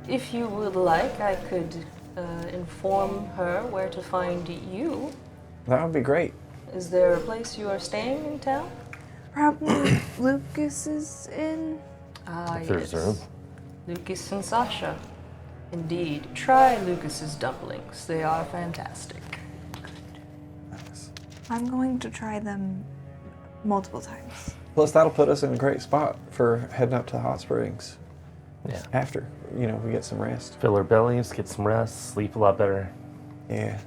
If you would like, I could inform her where to find you. That would be great. Is there a place you are staying in town? Probably Lucas's inn. Ah, If there's room. Lucas and Sasha. Indeed. Try Lucas's dumplings. They are fantastic. Nice. I'm going to try them multiple times. Plus, that'll put us in a great spot for heading up to the hot springs Yeah. after, we get some rest. Fill our bellies, get some rest, sleep a lot better. Yeah.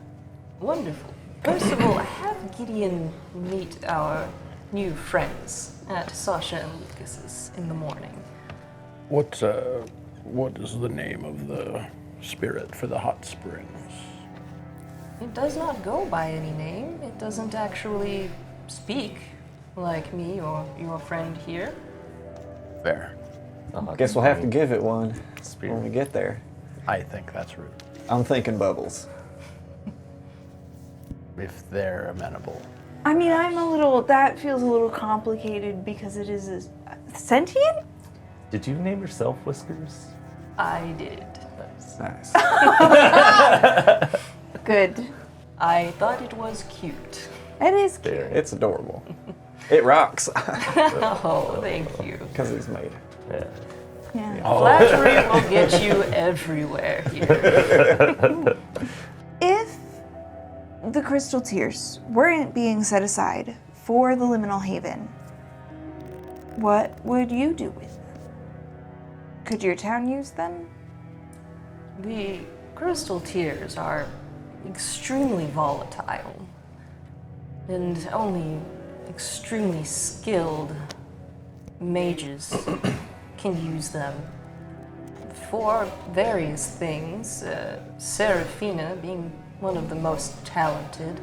Wonderful. First of all, have Gideon meet our new friends at Sasha and Lucas's in the morning. What is the name of the spirit for the hot springs? It does not go by any name. It doesn't actually speak like me or your friend here. Fair. Guess we'll have to give it one when we Spirit. get there. I think that's rude. I'm thinking bubbles. If they're amenable. I mean, that feels a little complicated because it is a sentient? Did you name yourself Whiskers? I did. Nice. Nice. Good. I thought it was cute. It is cute. There. It's adorable. It rocks. Oh, thank you. Because he's made. Yeah. Yeah. Flattery will get you everywhere here. If the crystal tears weren't being set aside for the Liminal Haven, what would you do with them? Could your town use them? The crystal tears are extremely volatile, and only extremely skilled mages can use them for various things, Seraphina being one of the most talented,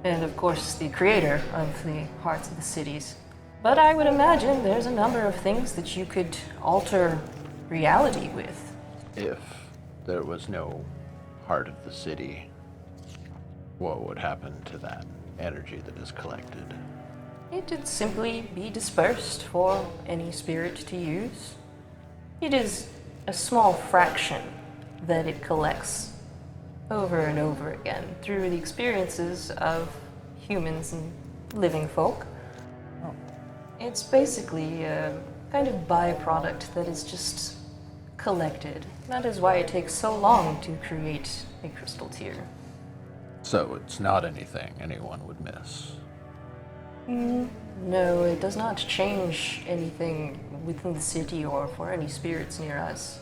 and of course the creator of the hearts of the cities. But I would imagine there's a number of things that you could alter reality with. If there was no heart of the city, what would happen to that energy that is collected? It'd simply be dispersed for any spirit to use. It is a small fraction that it collects over and over again through the experiences of humans and living folk. It's basically a kind of byproduct that is just collected. That is why it takes so long to create a crystal tear. So it's not anything anyone would miss. No, it does not change anything within the city or for any spirits near us.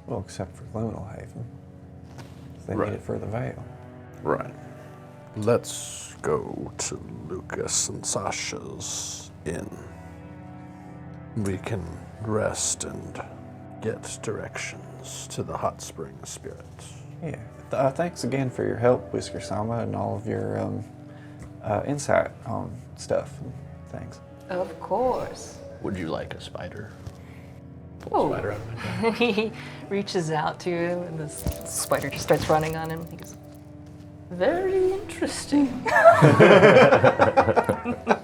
Well, except for Liminal Haven. They Right. need it for the Veil. Right. Let's go to Lucas and Sasha's inn. We can rest and get directions to the hot spring spirits. Yeah. Thanks again for your help, Whisker Sama, and all of your insight on stuff and things. Of course. Would you like a spider? Pull Oh. a spider out of my bag. He reaches out to him, and the spider just starts running on him. He goes, "Very interesting."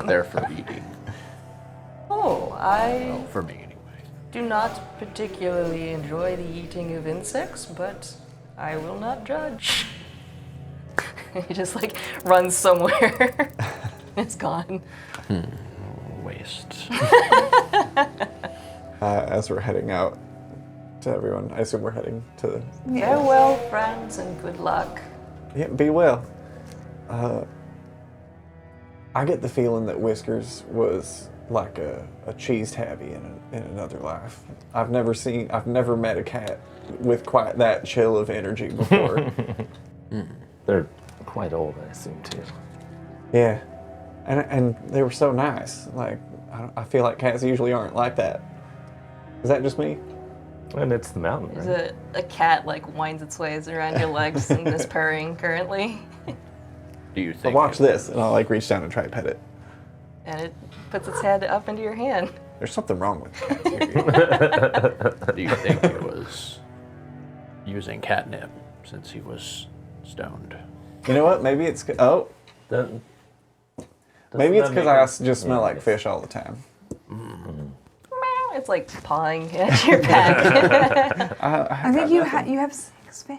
They're for eating. Oh, I Well, for me anyway. do not particularly enjoy the eating of insects, but I will not judge. He just runs somewhere. It's gone. Waste. as we're heading out to everyone. I assume we're heading to. Farewell, friends, and good luck. Yeah, be well. I get the feeling that Whiskers was like a cheese tabby in another life. I've never met a cat with quite that chill of energy before. They're quite old, I assume, too. Yeah, and they were so nice. Like I feel like cats usually aren't like that. Is that just me? And it's the mountain, right? Is a cat like winds its ways around your legs and is purring currently, Do you But think? watch this, and I'll like reach down and try to pet it. and it puts its head up into your hand. There's something wrong with cats here. Do you think it was using catnip since he was stoned? You know what? Maybe it's Doesn't maybe it's that because make I it- just smell yeah, like yes. fish all the time. It's like pawing at your back. I think you have 6 fish.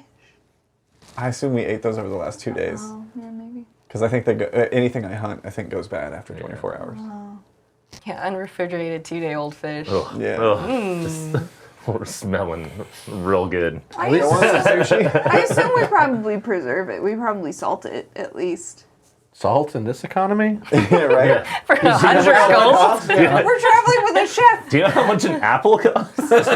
I assume we ate those over the last 2 days. Oh, yeah, maybe. Because I think they go, anything I hunt, I think goes bad after 24 hours. Yeah, unrefrigerated 2-day-old fish. Ugh. Yeah. Ugh. Just, we're smelling real good. I You don't want some sushi? I assume we probably preserve it. We probably salt it at least. Salt in this economy? Yeah, right? For 100 gold. We're traveling with a chef. Do you know how much an apple costs? Those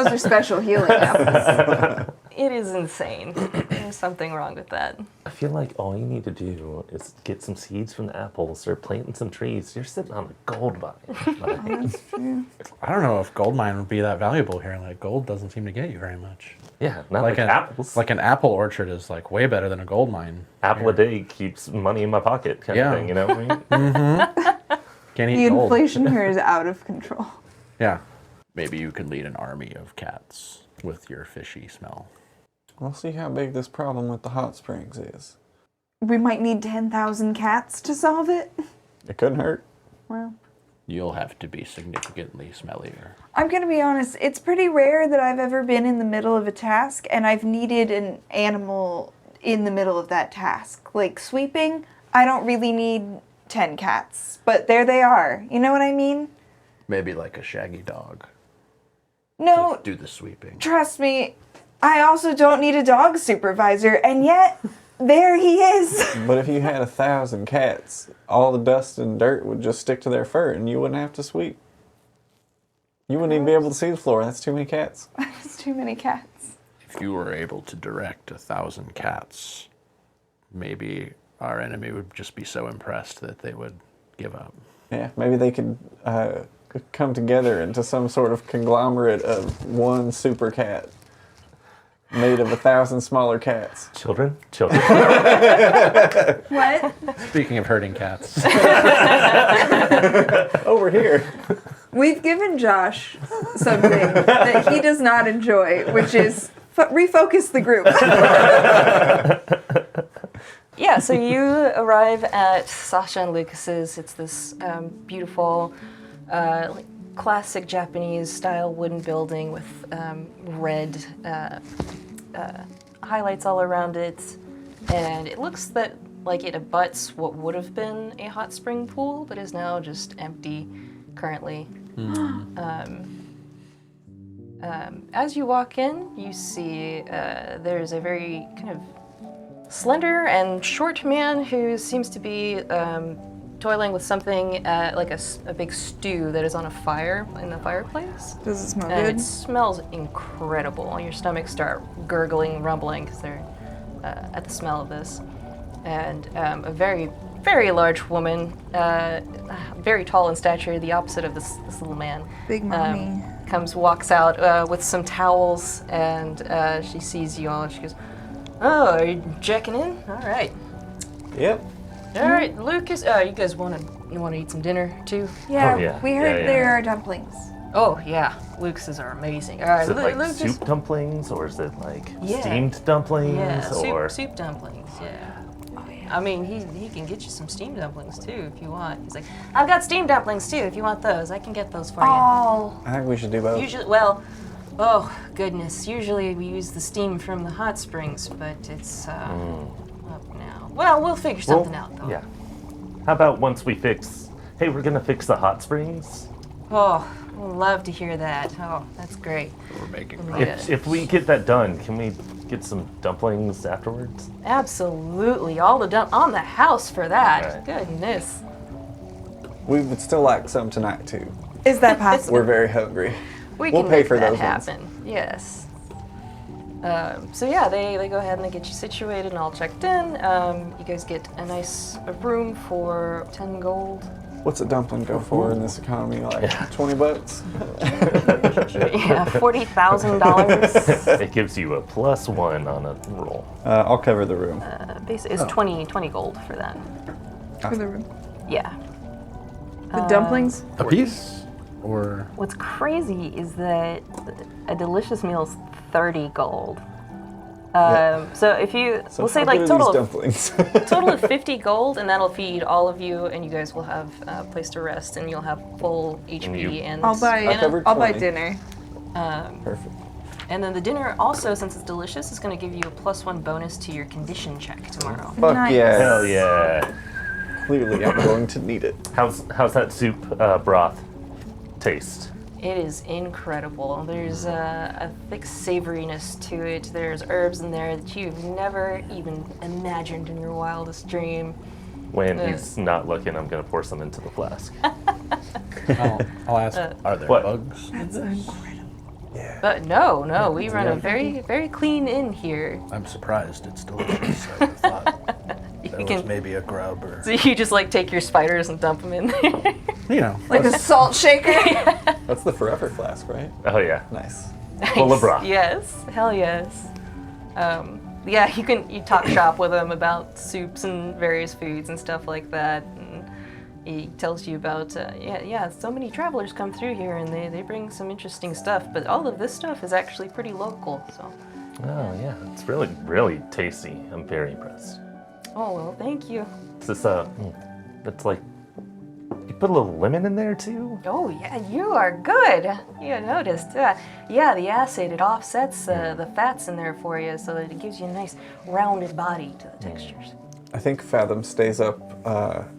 are special healing apples. It is insane. There's something wrong with that. I feel like all you need to do is get some seeds from the apples, start planting some trees. You're sitting on a gold mine. That's true. I don't know if gold mine would be that valuable here. Like, gold doesn't seem to get you very much. Yeah, not like apples. Like an apple orchard is like way better than a gold mine. apple a day keeps money in my pocket kind Yeah. of thing, you know what I mean? Can't The eat gold. inflation here is out of control. Yeah. Maybe you could lead an army of cats with your fishy smell. We'll see how big this problem with the hot springs is. We might need 10,000 cats to solve it. It couldn't hurt. Well, You'll have to be significantly smellier. I'm gonna be honest, it's pretty rare that I've ever been in the middle of a task and I've needed an animal in the middle of that task. Like sweeping, I don't really need 10 cats, but there they are. You know what I mean? Maybe like a shaggy dog. No, To do the sweeping. trust me, I also don't need a dog supervisor, and yet, there he is. But if you had 1,000 cats, all the dust and dirt would just stick to their fur and you wouldn't have to sweep. You wouldn't even be able to see the floor. That's too many cats. It's too many cats. If you were able to direct 1,000 cats, maybe our enemy would just be so impressed that they would give up. Yeah, maybe they could come together into some sort of conglomerate of one super cat made of 1,000 smaller cats. Children? What? Speaking of herding cats. Over here. We've given Josh something that he does not enjoy, which is refocus the group. Yeah, so you arrive at Sasha and Lucas's. It's this beautiful, like classic Japanese style wooden building with red highlights all around it, and it looks like it abuts what would have been a hot spring pool, but is now just empty currently. As you walk in, you see there's a very kind of slender and short man who seems to be toiling with something like a big stew that is on a fire in the fireplace. Does it smell And good? it smells incredible. Your stomachs start gurgling, rumbling because they're at the smell of this. And a very, very large woman, very tall in stature, the opposite of this little man. Big mommy. Walks out with some towels, and she sees you all, and she goes, "Oh, are you checking in? All right. Yep. All right, Lucas, you guys want to eat some dinner too?" Yeah, Oh, yeah. we heard Yeah, yeah. there are dumplings. Oh yeah, Lucas's are amazing. All right, Is it like Lucas. soup dumplings, or is it like Yeah. steamed dumplings? Yeah, or soup dumplings. Yeah. Oh yeah. I mean, he can get you some steamed dumplings too if you want. He's like, "I've got steamed dumplings too. If you want those, I can get those for you." Oh, I think we should do both. Usually, well, oh goodness. Usually we use the steam from the hot springs, but it's up now. Well, we'll figure something out though. Yeah. How about once we fix? Hey, we're gonna fix the hot springs. Oh, love to hear that. Oh, that's great. We're making Yeah. progress. If we get that done, can we get some dumplings afterwards? Absolutely. All the on the house for that. Right. Goodness. We would still like some tonight too. Is that possible? We're very hungry. We We'll can pay make for that those ones. happen. Yes. So yeah, they go ahead and they get you situated and all checked in. You guys get a nice room for 10 gold. What's a dumpling go for in this economy? Like $20? Yeah, $40,000. It gives you a +1 on a roll. I'll cover the room. Basically, it's 20 gold for that. For the room. Yeah. The dumplings? A piece? Or What's crazy is that a delicious meal is 30 gold. So if you, So we'll say how like good are total these of, dumplings. total of 50 gold, and that'll feed all of you, and you guys will have a place to rest, and you'll have full HP you- and I'll buy stamina. I'll buy 20. dinner. Perfect. And then the dinner also, since it's delicious, is going to give you a +1 bonus to your condition check tomorrow. Fuck Nice. yeah. Hell yeah. Clearly I'm going to need it. How's that soup broth taste? It is incredible. There's a thick savoriness to it. There's herbs in there that you've never even imagined in your wildest dream. When he's not looking, I'm gonna pour some into the flask. I'll ask, are there what? bugs? That's incredible. Yeah. But no, we run a very, very clean inn here. I'm surprised it's delicious. I thought there was can- maybe a grub or. So you just like take your spiders and dump them in there. You know, Like a salt shaker? That's the forever flask, right? Oh yeah. Nice. Full of broth. Yes, hell yes. Yeah, you talk shop with him about soups and various foods and stuff like that. And he tells you about so many travelers come through here and they bring some interesting stuff. But all of this stuff is actually pretty local. So, Oh yeah. It's really, really tasty. I'm very impressed. oh well, thank you. Is this it's like you put a little lemon in there too? Oh yeah, you are good. You noticed. Yeah, the acid, it offsets the fats in there for you so that it gives you a nice rounded body to the textures. I think Fathom stays up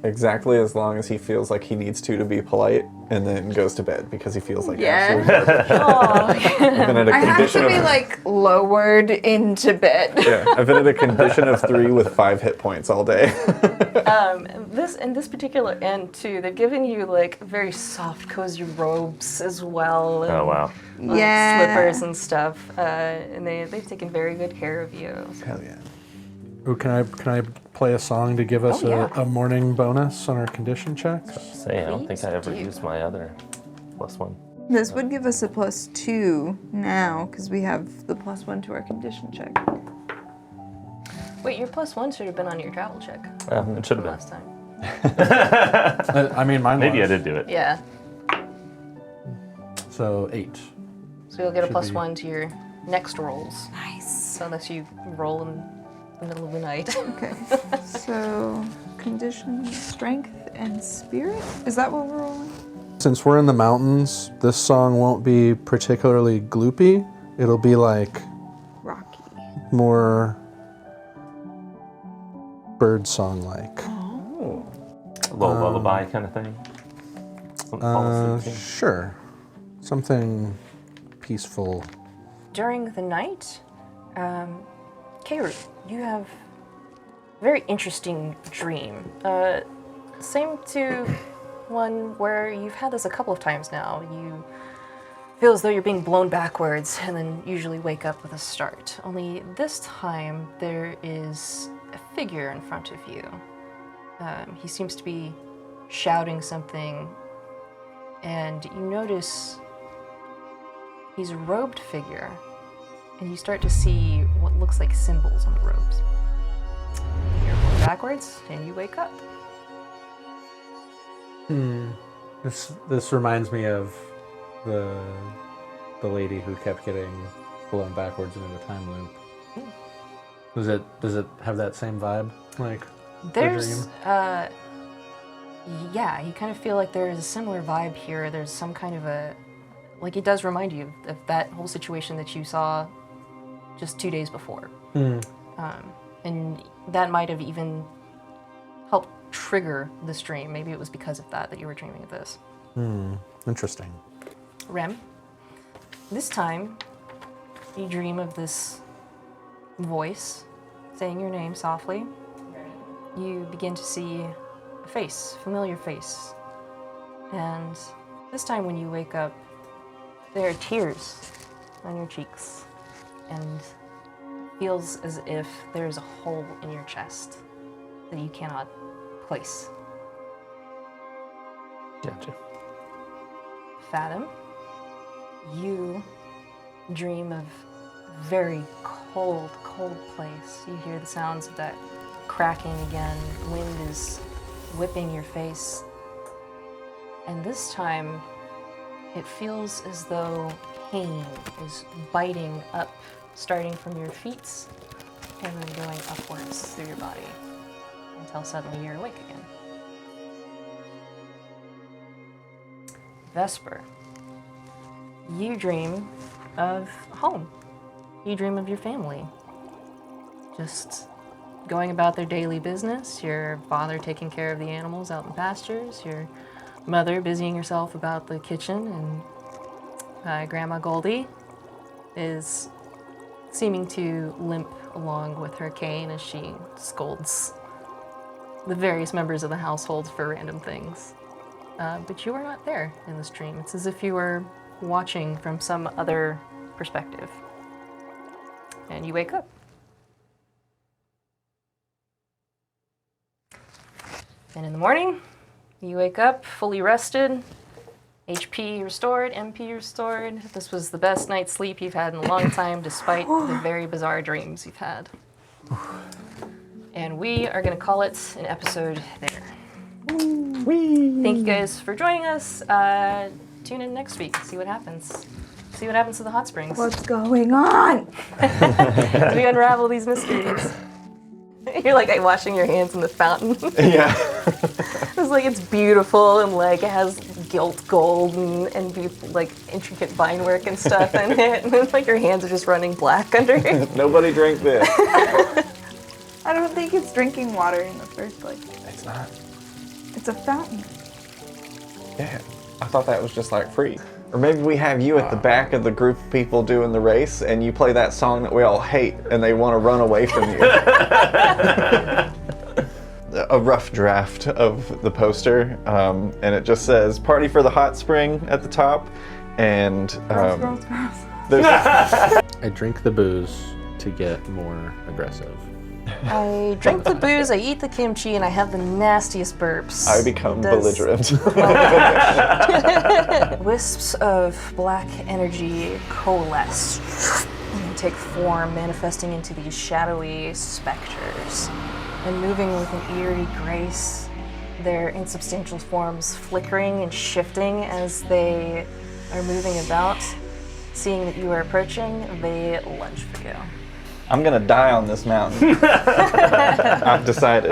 exactly as long as he feels like he needs to be polite, and then goes to bed because he feels like absolute garbage. Oh, I've been at a I have condition to be of like lowered into bed. yeah, I've been at a condition of 3 with 5 hit points all day. this particular end too, they've given you like very soft, cozy robes as well. And, Oh wow. like, Yeah. slippers and stuff, and they've taken very good care of you. Hell yeah. ooh, can I play a song to give us Oh, yeah. a morning bonus on our condition checks? Say, I don't think I ever Please do. used my other +1. This would give us a +2 now because we have the +1 to our condition check. Wait, your +1 should have been on your travel check It should have been. last time. I mean, mine Maybe I was. did do it. Yeah, So 8. so you'll get a Should be. +1 to your next rolls. Nice. So unless you roll in the middle of the night. Okay. So condition, strength, and spirit. Is that what we're rolling? Since we're in the mountains, this song won't be particularly gloopy. It'll be like Rocky. more bird song like. Oh. A little lullaby kind of thing. Something to fall asleep to. Sure. Something peaceful. During the night, Keiru, you have a very interesting dream. Same to one where you've had this a couple of times now. You feel as though you're being blown backwards and then usually wake up with a start. Only this time there is a figure in front of you. He seems to be shouting something, and you notice he's a robed figure, and you start to see what looks like symbols on the robes. You're going backwards, and you wake up. This reminds me of the lady who kept getting blown backwards into the time loop. Does it have that same vibe? Like There's, the yeah, you kind of feel like there's a similar vibe here. There's some kind of a, like it does remind you of that whole situation that you saw just 2 days before. And that might have even helped trigger this dream. Maybe it was because of that you were dreaming of this. Interesting. Rem, this time you dream of this voice saying your name softly. You begin to see a face, familiar face. And this time when you wake up, there are tears on your cheeks. And feels as if there's a hole in your chest that you cannot place. Gotcha. Fathom, you dream of a very cold, cold place. You hear the sounds of that cracking again. Wind is whipping your face. And this time, it feels as though pain is biting up, starting from your feet and then going upwards through your body until suddenly you're awake again. Vesper, you dream of home. You dream of your family. Just going about their daily business, your father taking care of the animals out in pastures, your mother busying herself about the kitchen, and Grandma Goldie is seeming to limp along with her cane as she scolds the various members of the household for random things. But you are not there in this dream. It's as if you were watching from some other perspective. And you wake up. And in the morning, you wake up fully rested, HP restored, MP restored. This was the best night's sleep you've had in a long time, despite the very bizarre dreams you've had. And we are going to call it an episode there. Thank you guys for joining us. Tune in next week, see what happens. See what happens to the hot springs. What's going on? As we unravel these mysteries. You're like washing your hands in the fountain. Yeah. It's like it's beautiful and like it has gilt gold and beautiful, like intricate vine work and stuff in it. And it's like your hands are just running black under it. Nobody drink this. I don't think it's drinking water in the first place. It's not. It's a fountain. Yeah. I thought that was just like free. Or maybe we have you at the back of the group of people doing the race and you play that song that we all hate and they want to run away from you. A rough draft of the poster, and it just says "Party for the Hot Spring" at the top, and Girls. there's I drink the booze to get more aggressive. I drink the booze, I eat the kimchi, and I have the nastiest burps. I become belligerent. Wisps of black energy coalesce and take form, manifesting into these shadowy specters. And moving with an eerie grace, their insubstantial forms flickering and shifting as they are moving about. Seeing that you are approaching, they lunge for you. I'm gonna die on this mountain. I've decided.